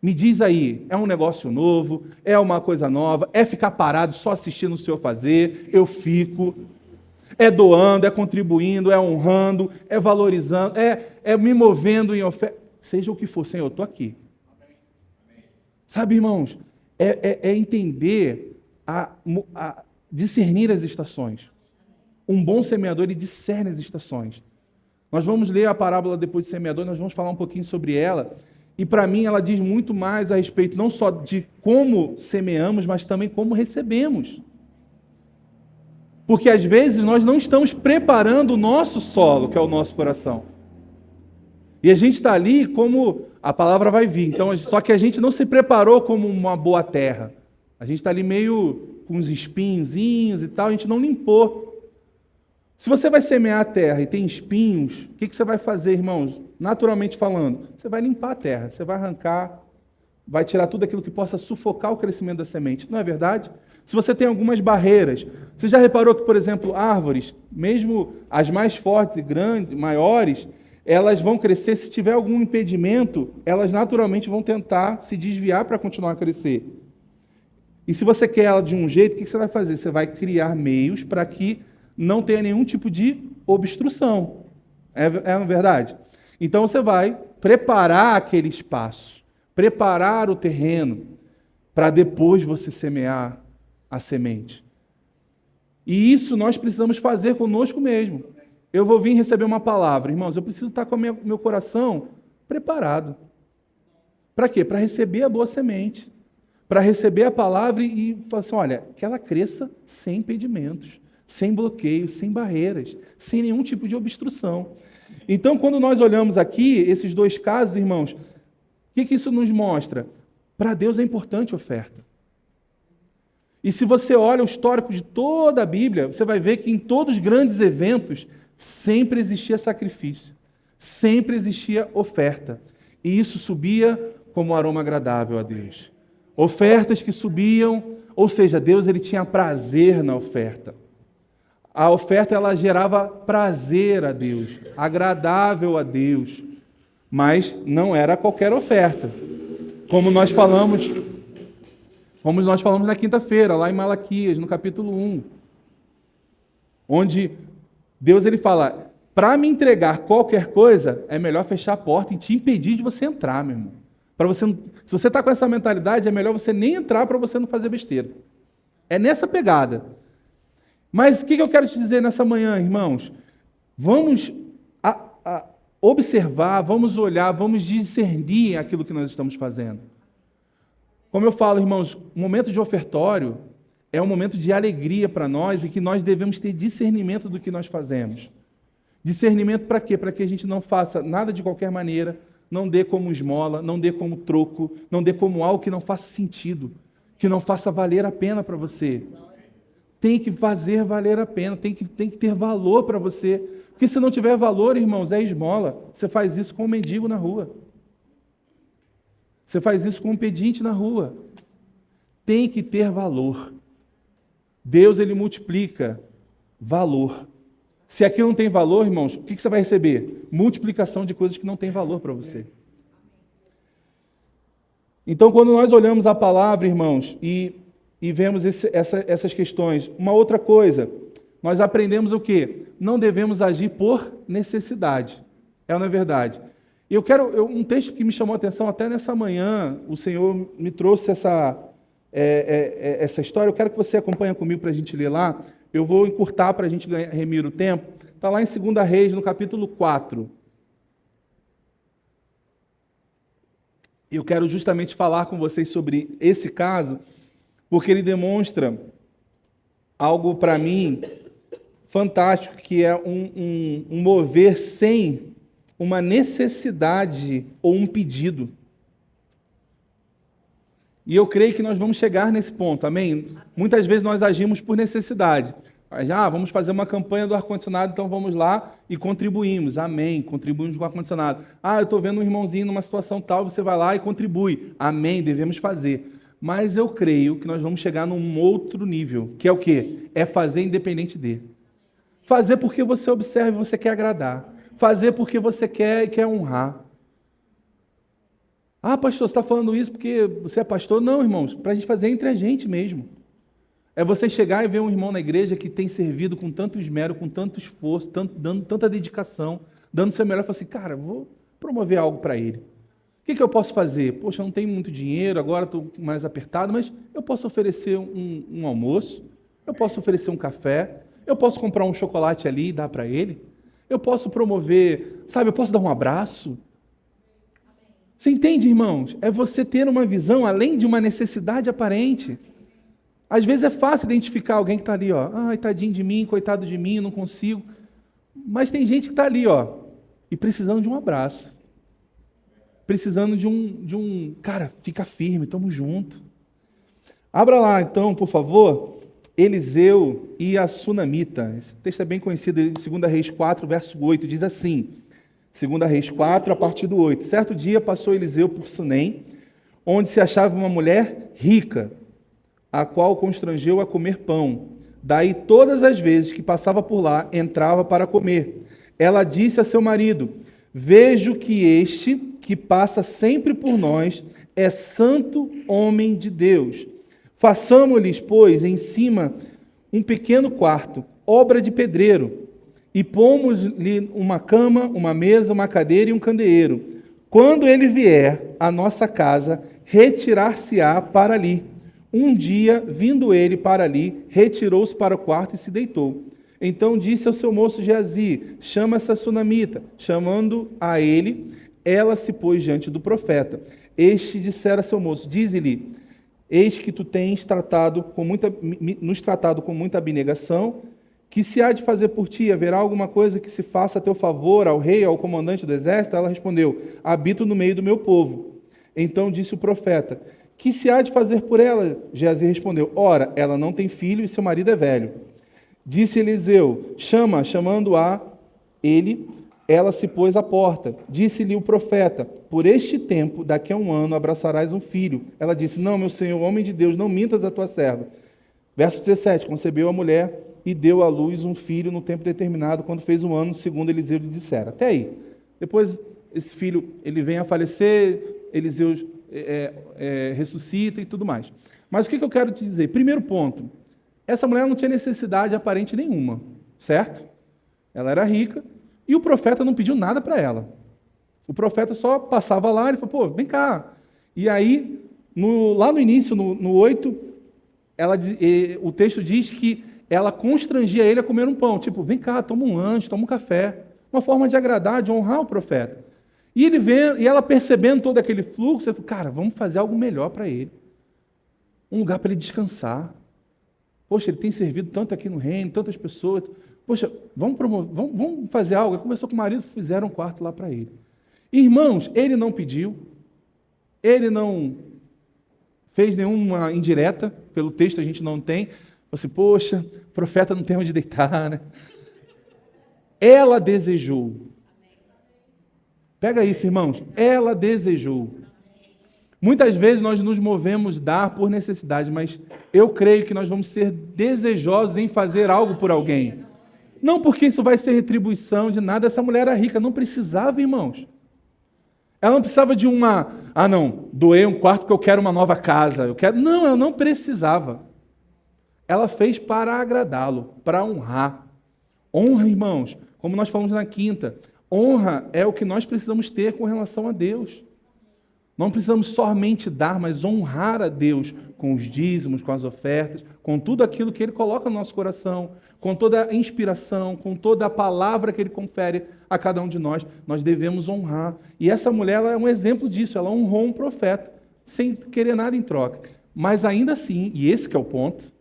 Me diz aí, é um negócio novo, é uma coisa nova, é ficar parado só assistindo o Senhor fazer, eu fico... É doando, é contribuindo, é honrando, é valorizando, é me movendo em oferta. Seja o que for, Senhor, eu estou aqui. Sabe, irmãos, é entender, discernir as estações. Um bom semeador, ele discerne as estações. Nós vamos ler a parábola depois de semeador, nós vamos falar um pouquinho sobre ela. E para mim ela diz muito mais a respeito não só de como semeamos, mas também como recebemos. Porque às vezes nós não estamos preparando o nosso solo, que é o nosso coração. E a gente está ali como a palavra vai vir. Então, só que a gente não se preparou como uma boa terra. A gente está ali meio com os espinhozinhos e tal, a gente não limpou. Se você vai semear a terra e tem espinhos, o que você vai fazer, irmãos? Naturalmente falando, você vai limpar a terra, você vai arrancar, vai tirar tudo aquilo que possa sufocar o crescimento da semente. Não é verdade? Se você tem algumas barreiras, você já reparou que, por exemplo, árvores, mesmo as mais fortes e grandes, maiores, elas vão crescer, se tiver algum impedimento, elas naturalmente vão tentar se desviar para continuar a crescer. E se você quer ela de um jeito, o que você vai fazer? Você vai criar meios para que não tenha nenhum tipo de obstrução. É verdade? Então você vai preparar aquele espaço, preparar o terreno, para depois você semear a semente. E isso nós precisamos fazer conosco mesmo. Eu vou vir receber uma palavra, irmãos, eu preciso estar com o meu coração preparado. Para quê? Para receber a boa semente. Para receber a palavra e falar assim, olha, que ela cresça sem impedimentos, sem bloqueios, sem barreiras, sem nenhum tipo de obstrução. Então, quando nós olhamos aqui, esses dois casos, irmãos, o que isso nos mostra? Para Deus é importante a oferta. E se você olha o histórico de toda a Bíblia, você vai ver que em todos os grandes eventos sempre existia sacrifício, sempre existia oferta. E isso subia como um aroma agradável a Deus. Ofertas que subiam, ou seja, Deus ele tinha prazer na oferta. A oferta ela gerava prazer a Deus, agradável a Deus, mas não era qualquer oferta. Como nós falamos na quinta-feira, lá em Malaquias, no capítulo 1, onde Deus ele fala, para me entregar qualquer coisa, é melhor fechar a porta e te impedir de você entrar, meu irmão. Se você está com essa mentalidade, é melhor você nem entrar para você não fazer besteira. É nessa pegada. Mas o que eu quero te dizer nessa manhã, irmãos? Vamos observar, vamos olhar, vamos discernir aquilo que nós estamos fazendo. Como eu falo, irmãos, o momento de ofertório é um momento de alegria para nós e que nós devemos ter discernimento do que nós fazemos. Discernimento para quê? Para que a gente não faça nada de qualquer maneira, não dê como esmola, não dê como troco, não dê como algo que não faça sentido, que não faça valer a pena para você. Tem que fazer valer a pena, tem que ter valor para você. Porque se não tiver valor, irmãos, é esmola. Você faz isso com um mendigo na rua. Você faz isso com um pedinte na rua. Tem que ter valor. Deus, ele multiplica valor. Se aquilo não tem valor, irmãos, o que você vai receber? Multiplicação de coisas que não têm valor para você. Então, quando nós olhamos a palavra, irmãos, e vemos essas questões, uma outra coisa, nós aprendemos o quê? Não devemos agir por necessidade. É ou não é verdade? E um texto que me chamou a atenção até nessa manhã, o Senhor me trouxe essa história, eu quero que você acompanhe comigo para a gente ler lá. Eu vou encurtar para a gente remir o tempo. Está lá em 2 Reis, no capítulo 4. Eu quero justamente falar com vocês sobre esse caso, porque ele demonstra algo para mim fantástico, que é um mover sem uma necessidade ou um pedido. E eu creio que nós vamos chegar nesse ponto, amém? Muitas vezes nós agimos por necessidade. Vamos fazer uma campanha do ar-condicionado, então vamos lá e contribuímos. Amém, contribuímos com o ar-condicionado. Eu estou vendo um irmãozinho numa situação tal, você vai lá e contribui. Amém, devemos fazer. Mas eu creio que nós vamos chegar num outro nível, que é o quê? É fazer independente de. Fazer porque você observa e você quer agradar. Fazer porque você quer honrar. Pastor, você está falando isso porque você é pastor? Não, irmãos, para a gente fazer entre a gente mesmo. É você chegar e ver um irmão na igreja que tem servido com tanto esmero, com tanto esforço, dando tanta dedicação, dando o seu melhor, e falar assim, cara, vou promover algo para ele. O que eu posso fazer? Poxa, eu não tenho muito dinheiro, agora estou mais apertado, mas eu posso oferecer um almoço, eu posso oferecer um café, eu posso comprar um chocolate ali e dar para ele, eu posso promover, eu posso dar um abraço. Você entende, irmãos? É você ter uma visão além de uma necessidade aparente. Às vezes é fácil identificar alguém que está ali, ai, tadinho de mim, coitado de mim, não consigo. Mas tem gente que está ali, e precisando de um abraço. Precisando de um, cara, fica firme, estamos juntos. Abra lá, então, por favor, Eliseu e a Sunamita. Esse texto é bem conhecido, 2 Reis 4, verso 8, diz assim, 2 Reis 4, a partir do 8. Certo dia passou Eliseu por Sunem, onde se achava uma mulher rica, a qual constrangeu a comer pão. Daí, todas as vezes que passava por lá, entrava para comer. Ela disse a seu marido, vejo que este, que passa sempre por nós, é santo homem de Deus. Façamo-lhes, pois, em cima um pequeno quarto, obra de pedreiro, e pomos-lhe uma cama, uma mesa, uma cadeira e um candeeiro. Quando ele vier à nossa casa, retirar-se-á para ali. Um dia, vindo ele para ali, retirou-se para o quarto e se deitou. Então disse ao seu moço Geazi, chama essa sunamita. Chamando a ele, ela se pôs diante do profeta. Este dissera a seu moço, dize-lhe, eis que tu tens nos tratado com muita abnegação, que se há de fazer por ti, haverá alguma coisa que se faça a teu favor, ao rei, ao comandante do exército? Ela respondeu, habito no meio do meu povo. Então disse o profeta, que se há de fazer por ela? Geazi respondeu, ora, ela não tem filho e seu marido é velho. Disse Eliseu, chamando a ele, ela se pôs à porta. Disse-lhe o profeta, por este tempo, daqui a um ano, abraçarás um filho. Ela disse, não, meu senhor, homem de Deus, não mintas a tua serva. Verso 17, concebeu a mulher e deu à luz um filho no tempo determinado, quando fez 1 ano, segundo Eliseu lhe dissera. Até aí. Depois, esse filho, ele vem a falecer, Eliseu ressuscita e tudo mais. Mas o que eu quero te dizer? Primeiro ponto, essa mulher não tinha necessidade aparente nenhuma, certo? Ela era rica e o profeta não pediu nada para ela. O profeta só passava lá e falou, vem cá. E aí, lá no início, no 8, o texto diz que ela constrangia ele a comer um pão, tipo, vem cá, toma um lanche, toma um café. Uma forma de agradar, de honrar o profeta. E ela percebendo todo aquele fluxo, ela falou, cara, vamos fazer algo melhor para ele. Um lugar para ele descansar. Poxa, ele tem servido tanto aqui no reino, tantas pessoas. Poxa, vamos fazer algo. Ele conversou com o marido, fizeram um quarto lá para ele. Irmãos, ele não pediu, ele não fez nenhuma indireta, pelo texto a gente não tem. Falou assim, poxa, o profeta não tem onde deitar, né? Ela desejou. Pega isso, irmãos. Ela desejou. Muitas vezes nós nos movemos dar por necessidade, mas eu creio que nós vamos ser desejosos em fazer algo por alguém. Não porque isso vai ser retribuição de nada. Essa mulher era rica, não precisava, irmãos. Ela não precisava de doei um quarto porque eu quero uma nova casa. Não, ela não precisava. Ela fez para agradá-lo, para honrar. Honra, irmãos, como nós falamos na quinta, honra é o que nós precisamos ter com relação a Deus. Não precisamos somente dar, mas honrar a Deus com os dízimos, com as ofertas, com tudo aquilo que Ele coloca no nosso coração, com toda a inspiração, com toda a palavra que Ele confere a cada um de nós. Nós devemos honrar. E essa mulher ela é um exemplo disso. Ela honrou um profeta, sem querer nada em troca. Mas ainda assim, e esse que é o ponto,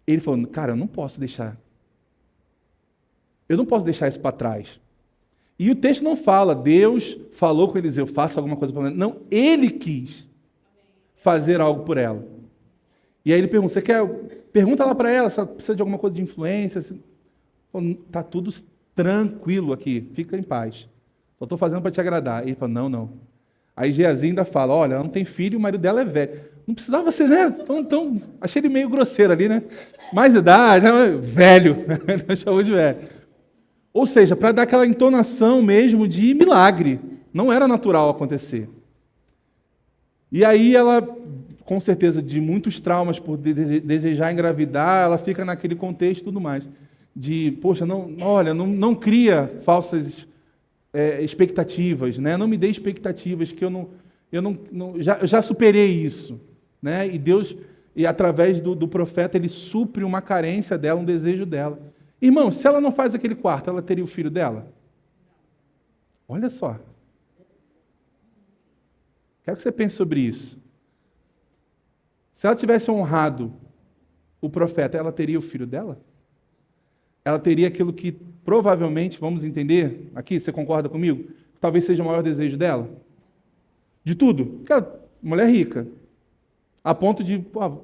ele falou, cara, eu não posso deixar isso para trás. E o texto não fala, Deus falou com Eliseu, faça alguma coisa para ela. Não, ele quis fazer algo por ela. E aí ele pergunta, pergunta lá para ela se ela precisa de alguma coisa de influência. Está tudo tranquilo aqui, fica em paz. Só estou fazendo para te agradar. Ele fala, não. Aí Geazi ainda fala, olha, ela não tem filho, o marido dela é velho. Não precisava ser, né? Então, achei ele meio grosseiro ali, né? Mais idade, né? Velho. Chamou de velho. Ou seja, para dar aquela entonação mesmo de milagre. Não era natural acontecer. E aí ela, com certeza, de muitos traumas por desejar engravidar, ela fica naquele contexto e tudo mais. De, poxa, não cria falsas expectativas, né? Não me dê expectativas que eu já superei isso. Né? E Deus, através do profeta, ele supre uma carência dela, um desejo dela. Irmão, se ela não faz aquele quarto, ela teria o filho dela? Olha só. Quero que você pense sobre isso. Se ela tivesse honrado o profeta, ela teria o filho dela? Ela teria aquilo que provavelmente, vamos entender, aqui, você concorda comigo? Talvez seja o maior desejo dela? De tudo. Aquela mulher rica. A ponto de, não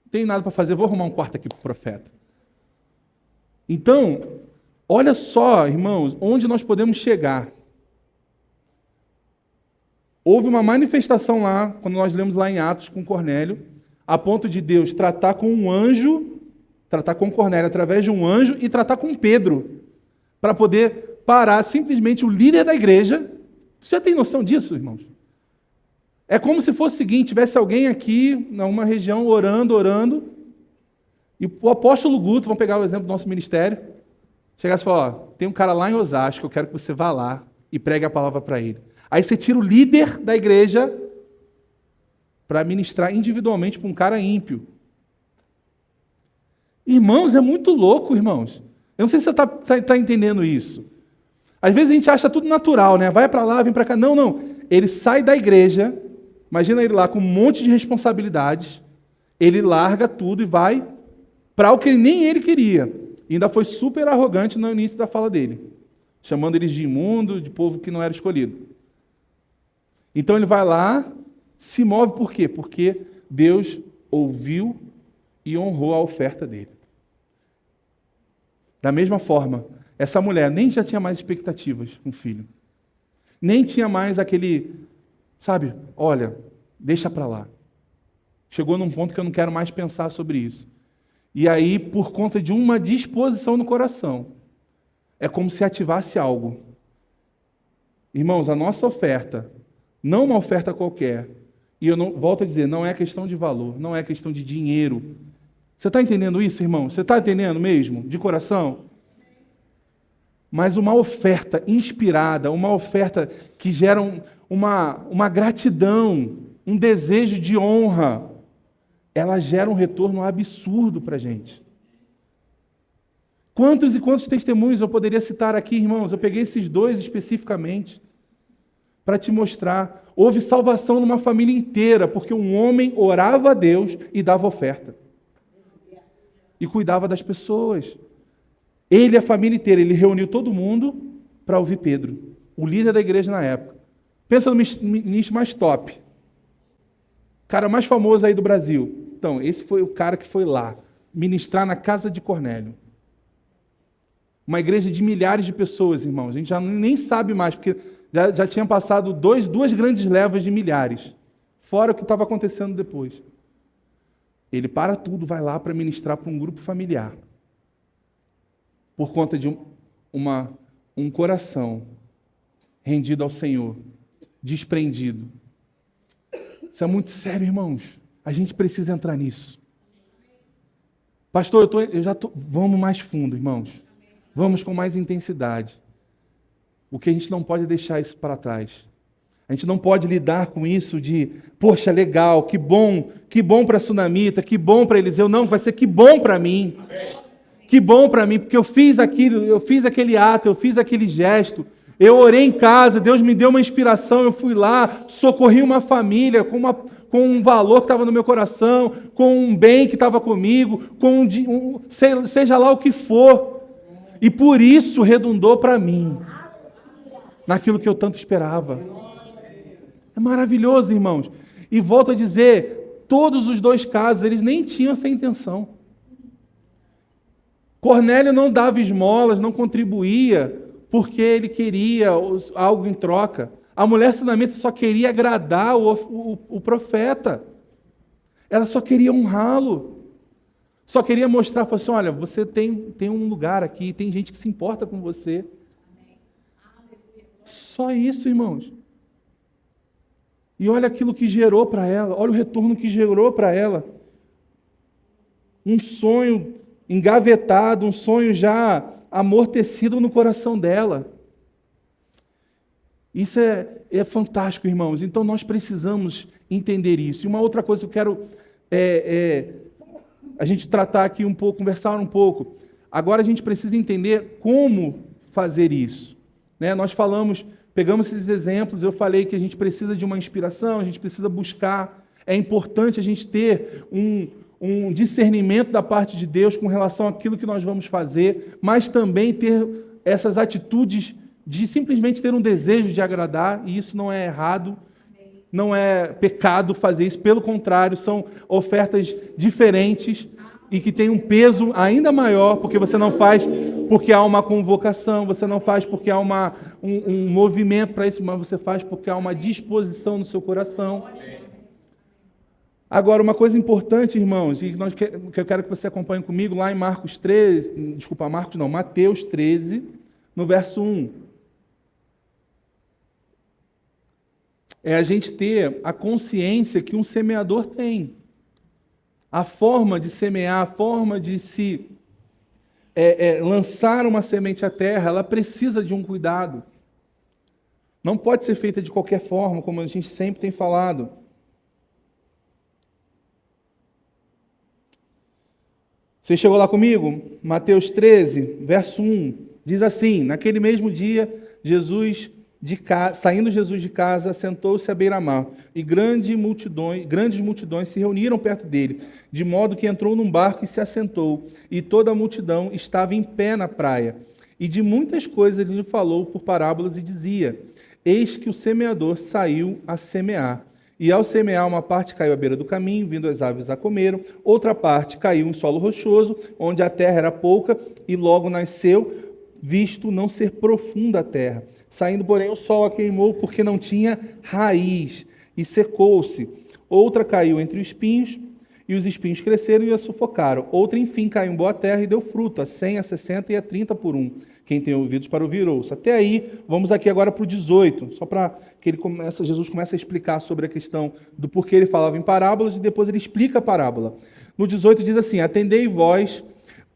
tenho nada para fazer, vou arrumar um quarto aqui para o profeta. Então, olha só, irmãos, onde nós podemos chegar. Houve uma manifestação lá, quando nós lemos lá em Atos com Cornélio, a ponto de Deus tratar com um anjo, tratar com Cornélio através de um anjo e tratar com Pedro, para poder parar simplesmente o líder da igreja. Você já tem noção disso, irmãos? É como se fosse o seguinte, tivesse alguém aqui, numa região, orando, e o apóstolo Guto, vamos pegar o exemplo do nosso ministério, chegasse e falar, tem um cara lá em Osasco, eu quero que você vá lá e pregue a palavra para ele. Aí você tira o líder da igreja para ministrar individualmente para um cara ímpio. Irmãos, é muito louco, irmãos. Eu não sei se você está entendendo isso. Às vezes a gente acha tudo natural, né? Vai para lá, vem para cá. Não. Ele sai da igreja, imagina ele lá com um monte de responsabilidades, ele larga tudo e vai para o que nem ele queria. E ainda foi super arrogante no início da fala dele, chamando eles de imundo, de povo que não era escolhido. Então ele vai lá, se move por quê? Porque Deus ouviu e honrou a oferta dele. Da mesma forma, essa mulher nem já tinha mais expectativas com o filho. Nem tinha mais aquele, olha, deixa para lá. Chegou num ponto que eu não quero mais pensar sobre isso. E aí, por conta de uma disposição no coração, é como se ativasse algo. Irmãos, a nossa oferta, não uma oferta qualquer, e volto a dizer, não é questão de valor, não é questão de dinheiro. Você está entendendo isso, irmão? Você está entendendo mesmo, de coração? Mas uma oferta inspirada, uma oferta que gera uma gratidão, um desejo de honra, ela gera um retorno absurdo para a gente. Quantos e quantos testemunhos eu poderia citar aqui, irmãos? Eu peguei esses dois especificamente para te mostrar. Houve salvação numa família inteira, porque um homem orava a Deus e dava oferta. E cuidava das pessoas. Ele e a família inteira, ele reuniu todo mundo para ouvir Pedro, o líder da igreja na época. Pensa no ministro mais top. Cara mais famoso aí do Brasil. Então, esse foi o cara que foi lá ministrar na casa de Cornélio. Uma igreja de milhares de pessoas, irmãos. A gente já nem sabe mais, porque já tinha passado duas grandes levas de milhares, fora o que estava acontecendo depois. Ele para tudo, vai lá para ministrar para um grupo familiar. Por conta de um coração rendido ao Senhor, desprendido. Isso é muito sério, irmãos. A gente precisa entrar nisso. Pastor, vamos mais fundo, irmãos. Vamos com mais intensidade. O que a gente não pode deixar isso para trás. A gente não pode lidar com isso de, poxa, legal, que bom para a Sunamita, que bom para Eliseu. Não, vai ser que bom para mim. Que bom para mim, porque eu fiz aquilo, eu fiz aquele ato, eu fiz aquele gesto. Eu orei em casa, Deus me deu uma inspiração, eu fui lá, socorri uma família com um valor que estava no meu coração, com um bem que estava comigo, seja lá o que for. E por isso redundou para mim, naquilo que eu tanto esperava. É maravilhoso, irmãos. E volto a dizer, todos os dois casos, eles nem tinham essa intenção. Cornélio não dava esmolas, não contribuía, porque ele queria algo em troca. A mulher sunamita só queria agradar o profeta. Ela só queria honrá-lo. Só queria mostrar, falou assim, olha, você tem um lugar aqui, tem gente que se importa com você. Só isso, irmãos. E olha aquilo que gerou para ela, olha o retorno que gerou para ela. Um sonho engavetado, um sonho já amortecido no coração dela. Isso é fantástico, irmãos. Então nós precisamos entender isso. E uma outra coisa que eu quero a gente tratar aqui um pouco, conversar um pouco. Agora a gente precisa entender como fazer isso. Né? Nós pegamos esses exemplos, eu falei que a gente precisa de uma inspiração, a gente precisa buscar. É importante a gente ter um discernimento da parte de Deus com relação àquilo que nós vamos fazer, mas também ter essas atitudes de simplesmente ter um desejo de agradar, e isso não é errado, não é pecado fazer isso, pelo contrário, são ofertas diferentes e que têm um peso ainda maior, porque você não faz porque há uma convocação, você não faz porque há um movimento para isso, mas você faz porque há uma disposição no seu coração. Agora, uma coisa importante, irmãos, e que eu quero que você acompanhe comigo lá em Mateus 13, no verso 1. É a gente ter a consciência que um semeador tem. A forma de semear, a forma de se lançar uma semente à terra, ela precisa de um cuidado. Não pode ser feita de qualquer forma, como a gente sempre tem falado. Você chegou lá comigo? Mateus 13, verso 1, diz assim, naquele mesmo dia, saindo Jesus de casa, sentou-se à beira-mar, e grandes multidões se reuniram perto dele, de modo que entrou num barco e se assentou, e toda a multidão estava em pé na praia. E de muitas coisas ele lhe falou por parábolas e dizia, eis que o semeador saiu a semear. E ao semear, uma parte caiu à beira do caminho, vindo as aves a comeram, outra parte caiu em solo rochoso, onde a terra era pouca, e logo nasceu, visto não ser profunda a terra. Saindo, porém, o sol a queimou, porque não tinha raiz, e secou-se. Outra caiu entre os espinhos, e os espinhos cresceram e a sufocaram. Outra, enfim, caiu em boa terra e deu fruto, a 100, a 60 e a 30 por um. Quem tem ouvidos para ouvir, ouça. Até aí, vamos aqui agora para o 18, só para que Jesus comece a explicar sobre a questão do porquê ele falava em parábolas, e depois ele explica a parábola. No 18 diz assim, atendei vós,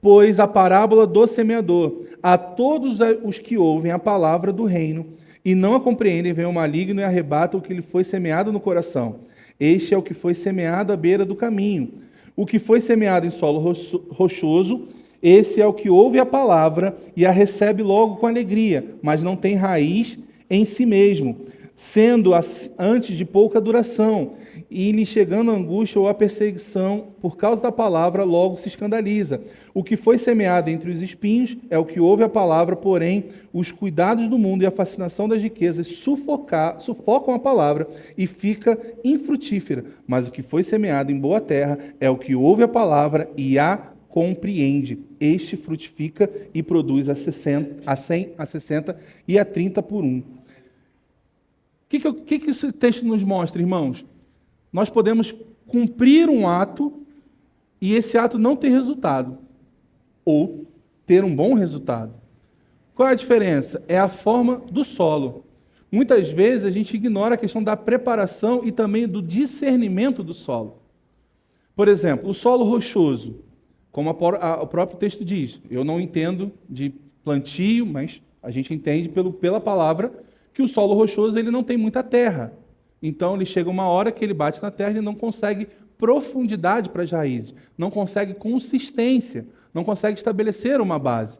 pois a parábola do semeador, a todos os que ouvem a palavra do reino, e não a compreendem, vem o maligno e arrebata o que lhe foi semeado no coração. Este é o que foi semeado à beira do caminho. O que foi semeado em solo rochoso, esse é o que ouve a palavra e a recebe logo com alegria, mas não tem raiz em si mesmo, sendo antes de pouca duração, e lhe chegando a angústia ou a perseguição por causa da palavra, logo se escandaliza. O que foi semeado entre os espinhos é o que ouve a palavra, porém, os cuidados do mundo e a fascinação das riquezas sufocam a palavra e fica infrutífera. Mas o que foi semeado em boa terra é o que ouve a palavra e a compreende. Este frutifica e produz a 100, a 60 e a 30 por um. O que esse texto nos mostra, irmãos? Nós podemos cumprir um ato e esse ato não ter resultado, ou ter um bom resultado. Qual é a diferença? É a forma do solo. Muitas vezes a gente ignora a questão da preparação e também do discernimento do solo. Por exemplo, o solo rochoso, como o próprio texto diz, eu não entendo de plantio, mas a gente entende pela palavra que o solo rochoso ele não tem muita terra. Então, ele chega uma hora que ele bate na terra e não consegue profundidade para as raízes, não consegue consistência, não consegue estabelecer uma base.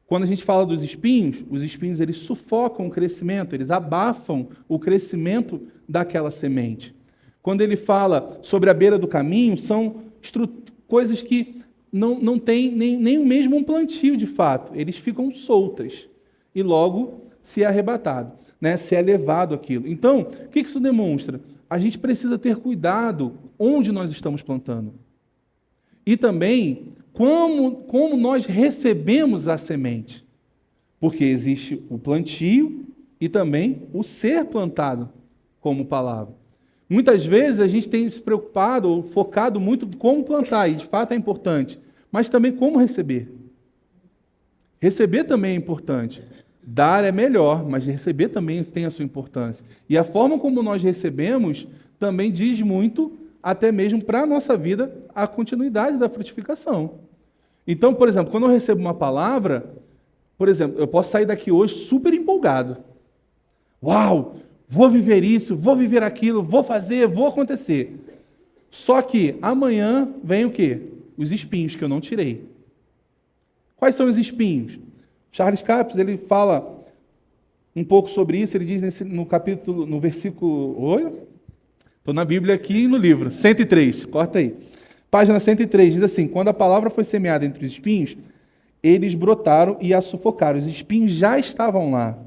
Quando a gente fala dos espinhos, os espinhos eles sufocam o crescimento, eles abafam o crescimento daquela semente. Quando ele fala sobre a beira do caminho, são coisas que não têm nem mesmo um plantio de fato, eles ficam soltas e logo se é arrebatado, né? Se é levado aquilo. Então, o que isso demonstra? A gente precisa ter cuidado onde nós estamos plantando. E também como nós recebemos a semente. Porque existe o plantio e também o ser plantado como palavra. Muitas vezes a gente tem se preocupado ou focado muito em como plantar, e de fato é importante, mas também como receber. Receber também é importante. Dar é melhor, mas receber também tem a sua importância. E a forma como nós recebemos também diz muito, até mesmo para a nossa vida, a continuidade da frutificação. Então, por exemplo, quando eu recebo uma palavra, por exemplo, eu posso sair daqui hoje super empolgado. Uau! Vou viver isso, vou viver aquilo, vou fazer, vou acontecer. Só que amanhã vem o quê? Os espinhos que eu não tirei. Quais são os espinhos? Charles Capps, ele fala um pouco sobre isso, ele diz no versículo... Oi? Estou na Bíblia aqui e no livro, 103, corta aí. Página 103, diz assim, quando a palavra foi semeada entre os espinhos, eles brotaram e a sufocaram. Os espinhos já estavam lá.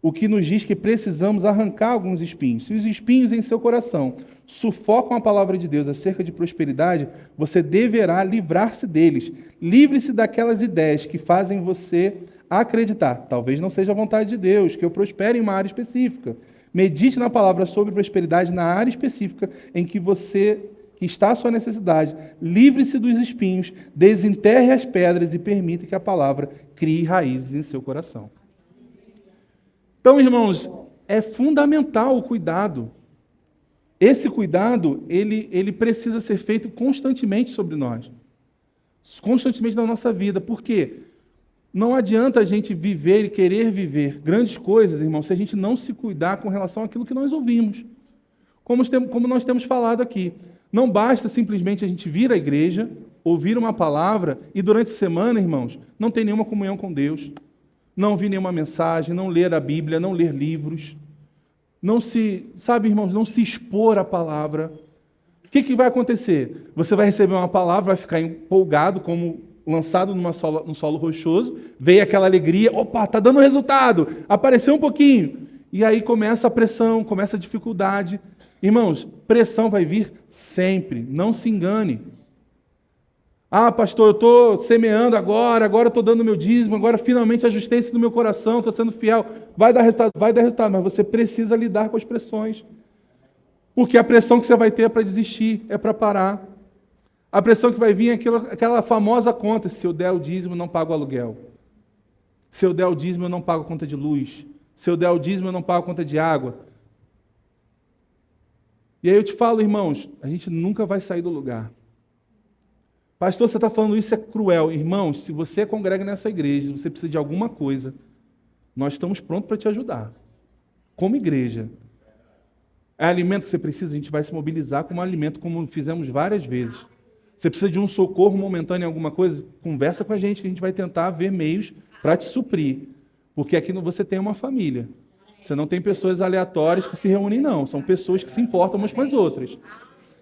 O que nos diz que precisamos arrancar alguns espinhos. Se os espinhos em seu coração sufocam a palavra de Deus acerca de prosperidade, você deverá livrar-se deles. Livre-se daquelas ideias que fazem você acreditar. Talvez não seja a vontade de Deus, que eu prospere em uma área específica. Medite na palavra sobre prosperidade na área específica em que está a sua necessidade. Livre-se dos espinhos, desenterre as pedras e permita que a palavra crie raízes em seu coração. Então, irmãos, é fundamental o cuidado. Esse cuidado, ele precisa ser feito constantemente sobre nós. Constantemente na nossa vida. Por quê? Não adianta a gente viver e querer viver grandes coisas, irmãos, se a gente não se cuidar com relação àquilo que nós ouvimos. Como nós temos falado aqui. Não basta simplesmente a gente vir à igreja, ouvir uma palavra e durante a semana, irmãos, não ter nenhuma comunhão com Deus, não ouvir nenhuma mensagem, não ler a Bíblia, não ler livros, não se expor à palavra. O que vai acontecer? Você vai receber uma palavra, vai ficar empolgado, como lançado num solo rochoso, veio aquela alegria, opa, está dando resultado, apareceu um pouquinho, e aí começa a pressão, começa a dificuldade. Irmãos, pressão vai vir sempre, não se engane. Ah, pastor, eu estou semeando agora eu estou dando meu dízimo, agora finalmente ajustei isso no meu coração, estou sendo fiel. Vai dar resultado, mas você precisa lidar com as pressões. Porque a pressão que você vai ter é para desistir, é para parar. A pressão que vai vir é aquela famosa conta, se eu der o dízimo, eu não pago o aluguel. Se eu der o dízimo, eu não pago a conta de luz. Se eu der o dízimo, eu não pago a conta de água. E aí eu te falo, irmãos, a gente nunca vai sair do lugar. Pastor, você está falando isso, é cruel. Irmãos, se você congrega nessa igreja, se você precisa de alguma coisa, nós estamos prontos para te ajudar. Como igreja. É alimento que você precisa, a gente vai se mobilizar como alimento, como fizemos várias vezes. Você precisa de um socorro momentâneo em alguma coisa? Conversa com a gente, que a gente vai tentar ver meios para te suprir. Porque aqui você tem uma família. Você não tem pessoas aleatórias que se reúnem, não. São pessoas que se importam umas com as outras.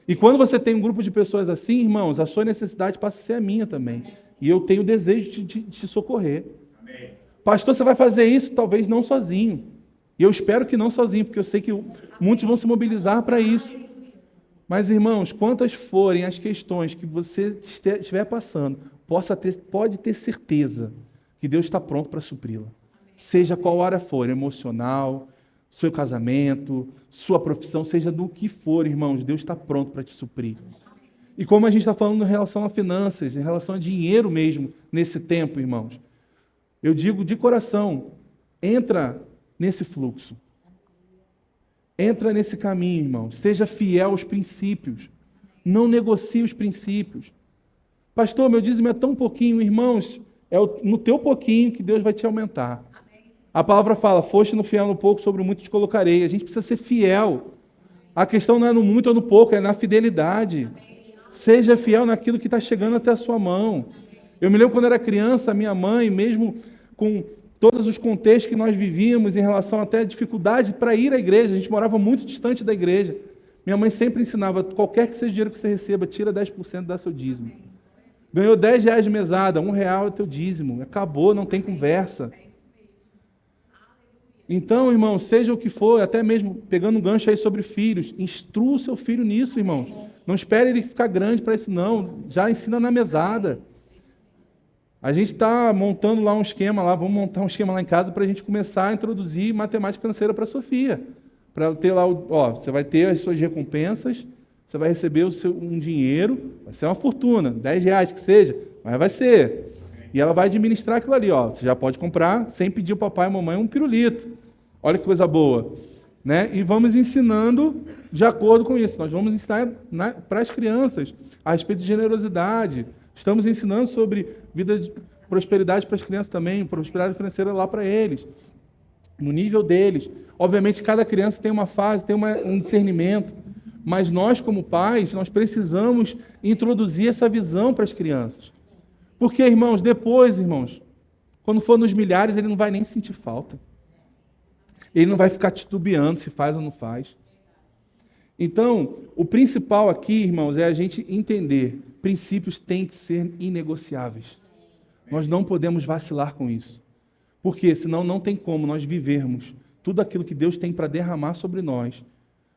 E quando você tem um grupo de pessoas assim, irmãos, a sua necessidade passa a ser a minha também. E eu tenho o desejo de te socorrer. Amém. Pastor, você vai fazer isso? Talvez não sozinho. E eu espero que não sozinho, porque eu sei que muitos vão se mobilizar para isso. Mas, irmãos, quantas forem as questões que você estiver passando, pode ter certeza que Deus está pronto para supri-la. Seja qual área for, emocional, seu casamento, sua profissão, seja do que for, irmãos, Deus está pronto para te suprir. E como a gente está falando em relação a finanças, em relação a dinheiro mesmo, nesse tempo, irmãos, eu digo de coração, entra nesse fluxo. Entra nesse caminho, irmãos. Seja fiel aos princípios. Não negocie os princípios. Pastor, meu dízimo é tão pouquinho, irmãos, no teu pouquinho que Deus vai te aumentar. A palavra fala, foste no fiel no pouco, sobre o muito te colocarei. A gente precisa ser fiel. A questão não é no muito ou no pouco, é na fidelidade. Seja fiel naquilo que está chegando até a sua mão. Eu me lembro quando era criança, a minha mãe, mesmo com todos os contextos que nós vivíamos em relação até à dificuldade para ir à igreja, a gente morava muito distante da igreja. Minha mãe sempre ensinava, qualquer que seja o dinheiro que você receba, tira 10% da seu dízimo. Ganhou R$10 de mesada, R$1 é teu dízimo. Acabou, não tem conversa. Então, irmãos, seja o que for, até mesmo pegando um gancho aí sobre filhos, instrua o seu filho nisso, irmãos. Não espere ele ficar grande para isso, não. Já ensina na mesada. A gente está montando lá um esquema, vamos montar um esquema lá em casa para a gente começar a introduzir matemática financeira para a Sofia. Para ter lá, você vai ter as suas recompensas, você vai receber um dinheiro, vai ser uma fortuna, R$10 que seja, mas vai ser. E ela vai administrar aquilo ali, você já pode comprar sem pedir ao papai e à mamãe um pirulito. Olha que coisa boa. Né? E vamos ensinando de acordo com isso. Nós vamos ensinar para as crianças a respeito de generosidade. Estamos ensinando sobre vida de prosperidade para as crianças também, prosperidade financeira lá para eles, no nível deles. Obviamente, cada criança tem uma fase, tem um discernimento, mas nós, como pais, nós precisamos introduzir essa visão para as crianças. Porque, irmãos, depois, quando for nos milhares, ele não vai nem sentir falta. Ele não vai ficar titubeando se faz ou não faz. Então, o principal aqui, irmãos, é a gente entender, princípios têm que ser inegociáveis. Nós não podemos vacilar com isso. Porque senão não tem como nós vivermos tudo aquilo que Deus tem para derramar sobre nós,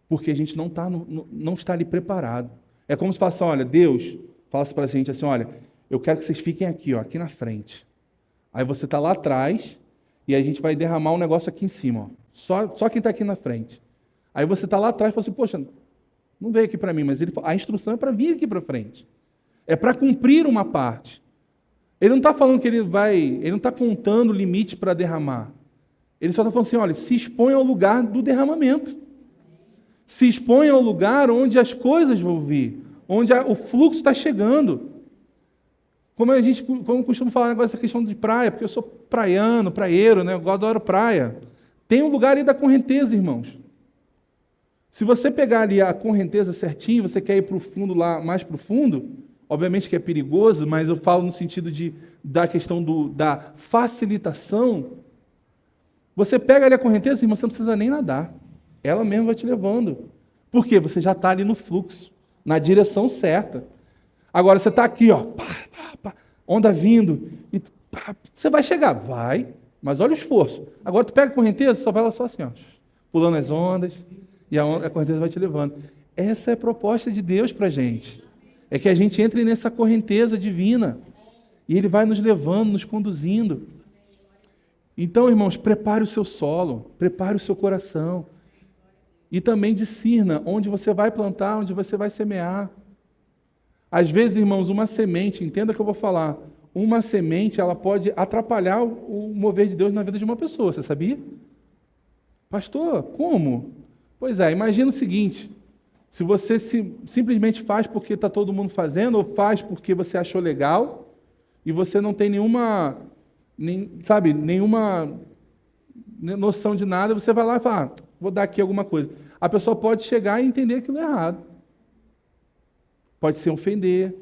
porque a gente não está ali preparado. É como se falasse, olha, Deus falasse para a gente assim, olha, eu quero que vocês fiquem aqui, aqui na frente. Aí você está lá atrás e a gente vai derramar um negócio aqui em cima. Só quem está aqui na frente. Aí você está lá atrás e fala assim, poxa, não veio aqui para mim, mas a instrução é para vir aqui para frente. É para cumprir uma parte. Ele não está falando que ele não está contando o limite para derramar. Ele só está falando assim, olha, se expõe ao lugar do derramamento. Se expõe ao lugar onde as coisas vão vir, onde o fluxo está chegando. Como eu costumo falar agora essa questão de praia, porque eu sou praieiro, né? Eu adoro praia. Tem um lugar aí da correnteza, irmãos. Se você pegar ali a correnteza certinho, você quer ir para o fundo lá, mais para o fundo, obviamente que é perigoso, mas eu falo no sentido da questão da facilitação. Você pega ali a correnteza, irmão, você não precisa nem nadar. Ela mesma vai te levando. Por quê? Você já está ali no fluxo, na direção certa. Agora você está aqui, onda vindo, e você vai chegar, vai, mas olha o esforço. Agora tu pega a correnteza, só vai lá só assim, pulando as ondas, e a correnteza vai te levando. Essa é a proposta de Deus para a gente. É que a gente entre nessa correnteza divina, e Ele vai nos levando, nos conduzindo. Então, irmãos, prepare o seu solo, prepare o seu coração, e também discirna onde você vai plantar, onde você vai semear. Às vezes, irmãos, uma semente, entenda o que eu vou falar, uma semente, ela pode atrapalhar o mover de Deus na vida de uma pessoa, você sabia? Pastor, como? Pois é, imagina o seguinte, se você simplesmente faz porque está todo mundo fazendo, ou faz porque você achou legal, e você não tem nenhuma noção de nada, você vai lá e fala, vou dar aqui alguma coisa. A pessoa pode chegar e entender aquilo errado. Pode se ofender.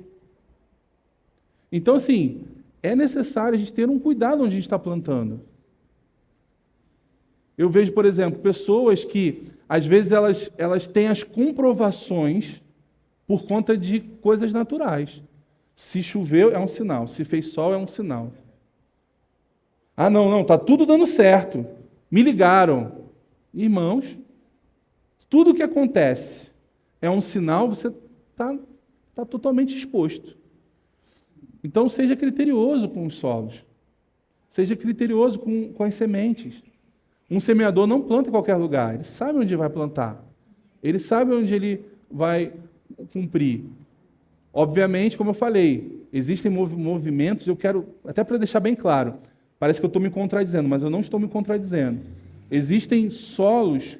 Então, assim, é necessário a gente ter um cuidado onde a gente está plantando. Eu vejo, por exemplo, pessoas que, às vezes, elas têm as comprovações por conta de coisas naturais. Se choveu, é um sinal. Se fez sol, é um sinal. Ah, não, está tudo dando certo. Me ligaram. Irmãos, tudo que acontece é um sinal, você está totalmente exposto. Então, seja criterioso com os solos. Seja criterioso com as sementes. Um semeador não planta em qualquer lugar. Ele sabe onde vai plantar. Ele sabe onde ele vai cumprir. Obviamente, como eu falei, existem movimentos, eu quero, até para deixar bem claro, parece que eu estou me contradizendo, mas eu não estou me contradizendo. Existem solos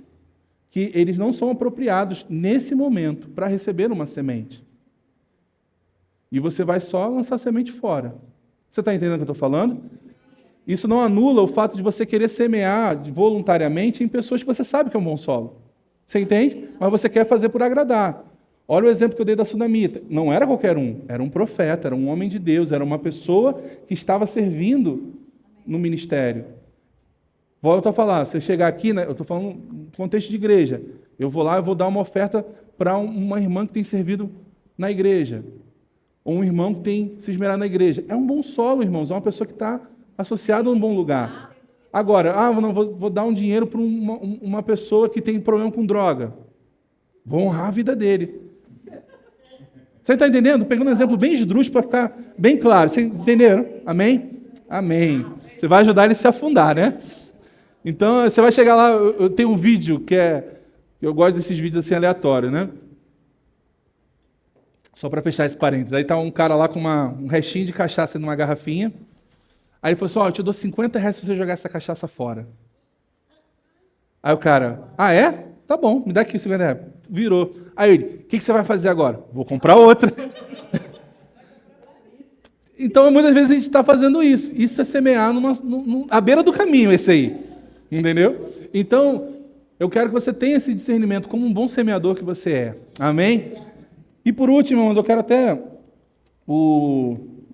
que eles não são apropriados nesse momento para receber uma semente. E você vai só lançar a semente fora. Você está entendendo o que eu estou falando? Isso não anula o fato de você querer semear voluntariamente em pessoas que você sabe que é um bom solo. Você entende? Mas você quer fazer por agradar. Olha o exemplo que eu dei da Sunamita. Não era qualquer um, era um profeta, era um homem de Deus, era uma pessoa que estava servindo no ministério. Volto a falar, se eu chegar aqui, né, eu estou falando no contexto de igreja, eu vou lá e vou dar uma oferta para uma irmã que tem servido na igreja, ou um irmão que tem se esmerado na igreja. É um bom solo, irmãos, é uma pessoa que está associada a um bom lugar. Agora, não, vou dar um dinheiro para uma pessoa que tem problema com droga. Vou honrar a vida dele. Você está entendendo? Pegando um exemplo bem esdrúxulo para ficar bem claro. Vocês entenderam? Amém? Amém. Você vai ajudar ele a se afundar, né? Então, você vai chegar lá, eu tenho um vídeo eu gosto desses vídeos assim aleatórios, né? Só para fechar esse parênteses. Aí tá um cara lá com um restinho de cachaça numa garrafinha. Aí ele falou assim, eu te dou R$50 se você jogar essa cachaça fora. Aí o cara, é? Tá bom, me dá aqui R$50. Virou. Aí ele, o que você vai fazer agora? Vou comprar outra. Então, muitas vezes a gente está fazendo isso. Isso é semear à beira do caminho, esse aí. Entendeu? Então, eu quero que você tenha esse discernimento como um bom semeador que você é. Amém? E por último, irmãos, eu quero até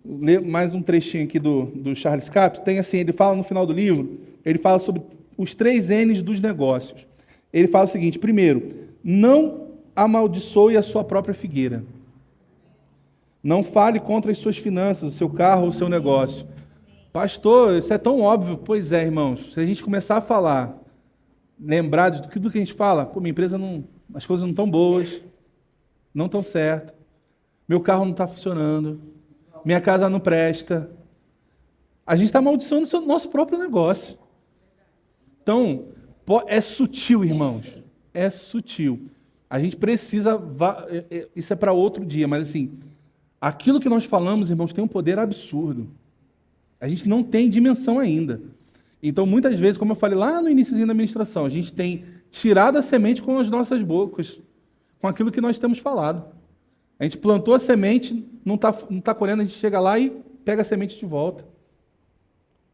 ler mais um trechinho aqui do Charles Capps. Tem assim, ele fala no final do livro, ele fala sobre os 3 N's dos negócios. Ele fala o seguinte, primeiro, não amaldiçoe a sua própria figueira. Não fale contra as suas finanças, o seu carro ou o seu negócio. Pastor, isso é tão óbvio. Pois é, irmãos. Se a gente começar a falar, lembrar de tudo que a gente fala, minha empresa as coisas não estão boas, não estão certas, meu carro não está funcionando, minha casa não presta. A gente está amaldiçoando o nosso próprio negócio. Então, é sutil, irmãos. É sutil. A gente precisa... Isso é para outro dia, mas assim... Aquilo que nós falamos, irmãos, tem um poder absurdo. A gente não tem dimensão ainda. Então, muitas vezes, como eu falei lá no iníciozinho da ministração, a gente tem tirado a semente com as nossas bocas, com aquilo que nós temos falado. A gente plantou a semente, não está colhendo, a gente chega lá e pega a semente de volta.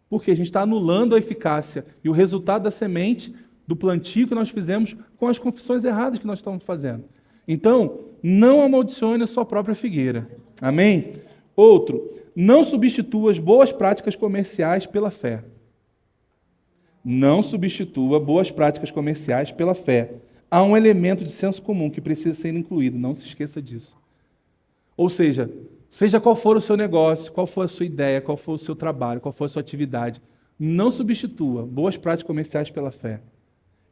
Porque a gente está anulando a eficácia e o resultado da semente, do plantio que nós fizemos com as confissões erradas que nós estamos fazendo. Então, não amaldiçoe a sua própria figueira. Amém? Outro, não substitua as boas práticas comerciais pela fé. Não substitua boas práticas comerciais pela fé. Há um elemento de senso comum que precisa ser incluído, não se esqueça disso. Ou seja qual for o seu negócio, qual for a sua ideia, qual for o seu trabalho, qual for a sua atividade, não substitua boas práticas comerciais pela fé.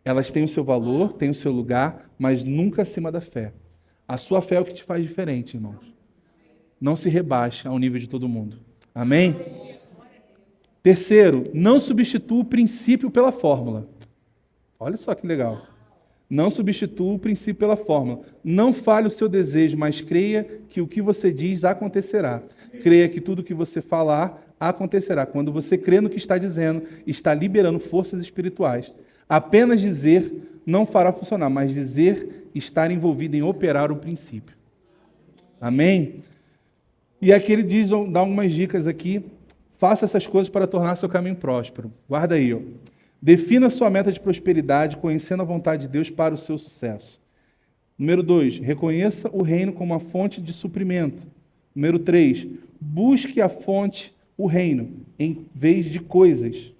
Elas têm o seu valor, têm o seu lugar, mas nunca acima da fé. A sua fé é o que te faz diferente, irmãos. Não se rebaixe ao nível de todo mundo. Amém? Terceiro, não substitua o princípio pela fórmula. Olha só que legal. Não substitua o princípio pela fórmula. Não fale o seu desejo, mas creia que o que você diz acontecerá. Creia que tudo que você falar acontecerá. Quando você crê no que está dizendo, está liberando forças espirituais. Apenas dizer não fará funcionar, mas dizer estar envolvido em operar o princípio. Amém? E aqui ele dá algumas dicas aqui. Faça essas coisas para tornar seu caminho próspero. Guarda aí, ó. Defina sua meta de prosperidade, conhecendo a vontade de Deus para o seu sucesso. Número 2, reconheça o reino como a fonte de suprimento. Número 3, busque a fonte, o reino, em vez de coisas.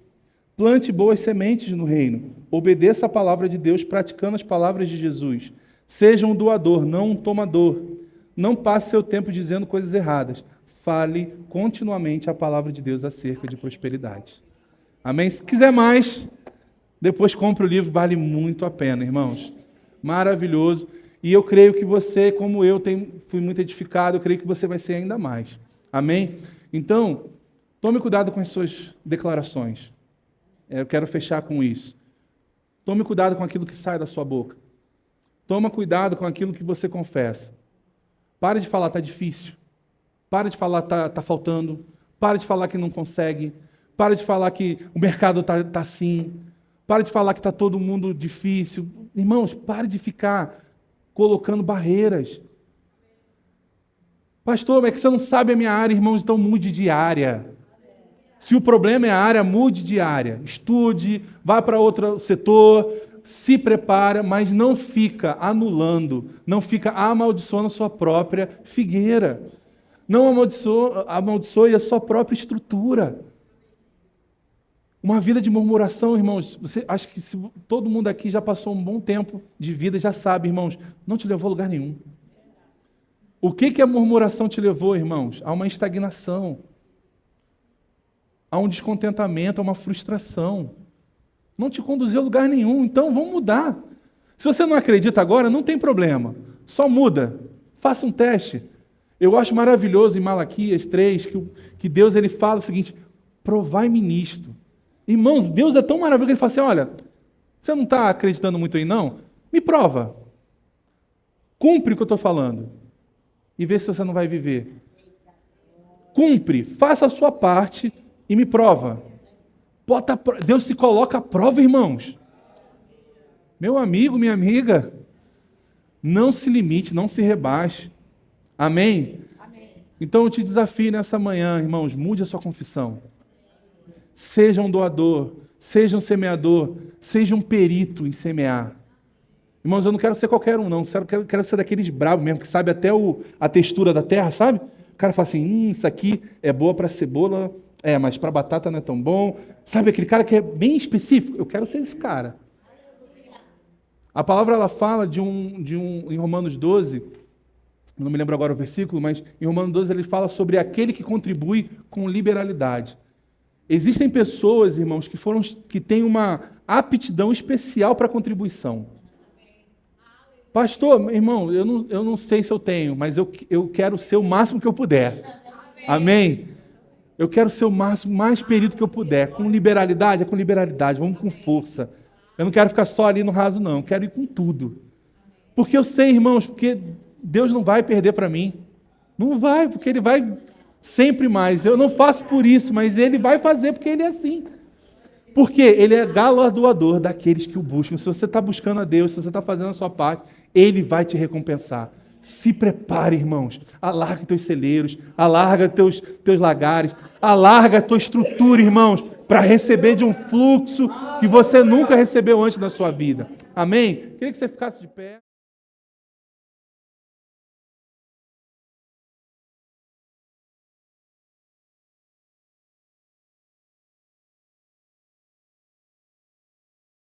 Plante boas sementes no reino. Obedeça a palavra de Deus, praticando as palavras de Jesus. Seja um doador, não um tomador. Não passe seu tempo dizendo coisas erradas. Fale continuamente a palavra de Deus acerca de prosperidade. Amém? Se quiser mais, depois compre o livro, vale muito a pena, irmãos. Maravilhoso. E eu creio que você, como eu, fui muito edificado, eu creio que você vai ser ainda mais. Amém? Então, tome cuidado com as suas declarações. Eu quero fechar com isso. Tome cuidado com aquilo que sai da sua boca. Toma cuidado com aquilo que você confessa. Pare de falar, está difícil. Pare de falar, está faltando. Pare de falar que não consegue. Pare de falar que o mercado está assim. Pare de falar que está todo mundo difícil. Irmãos, pare de ficar colocando barreiras. Pastor, é que você não sabe a minha área, irmãos, então mude de área. Se o problema é a área, mude de área. Estude, vá para outro setor, se prepara, mas não fica anulando, não fica amaldiçoando a sua própria figueira. Não amaldiçoe a sua própria estrutura. Uma vida de murmuração, irmãos, acho que todo mundo aqui já passou um bom tempo de vida, já sabe, irmãos, não te levou a lugar nenhum. O que a murmuração te levou, irmãos? A uma estagnação, a um descontentamento, a uma frustração. Não te conduziu a lugar nenhum, então vamos mudar. Se você não acredita agora, não tem problema, só muda, faça um teste. Eu acho maravilhoso em Malaquias 3 que Deus ele fala o seguinte: provai-me nisto. Irmãos, Deus é tão maravilhoso que ele fala assim: olha, você não está acreditando muito aí não? Me prova. Cumpre o que eu estou falando. E vê se você não vai viver. Cumpre, faça a sua parte e me prova. Deus se coloca à prova, irmãos. Meu amigo, minha amiga, não se limite, não se rebaixe. Amém? Amém. Então eu te desafio nessa manhã, irmãos, mude a sua confissão. Seja um doador, seja um semeador, seja um perito em semear. Irmãos, eu não quero ser qualquer um, não. Quero ser daqueles bravos mesmo, que sabe até a textura da terra, sabe? O cara fala assim, isso aqui é boa para cebola, mas para batata não é tão bom. Sabe aquele cara que é bem específico? Eu quero ser esse cara. A palavra ela fala em Romanos 12, não me lembro agora o versículo, mas em Romanos 12 ele fala sobre aquele que contribui com liberalidade. Existem pessoas, irmãos, que têm uma aptidão especial para contribuição. Pastor, irmão, eu não sei se eu tenho, mas eu quero ser o máximo que eu puder. Amém? Eu quero ser o máximo, mais perito que eu puder. Com liberalidade, é com liberalidade, vamos com força. Eu não quero ficar só ali no raso, não. Eu quero ir com tudo. Porque eu sei, irmãos, porque Deus não vai perder para mim. Não vai, porque Ele vai sempre mais. Eu não faço por isso, mas Ele vai fazer porque Ele é assim. Porque Ele é galardoador daqueles que o buscam. Se você está buscando a Deus, se você está fazendo a sua parte, Ele vai te recompensar. Se prepare, irmãos. Alarga teus celeiros, alarga teus lagares, alarga a tua estrutura, irmãos, para receber de um fluxo que você nunca recebeu antes da sua vida. Amém? Queria que você ficasse de pé.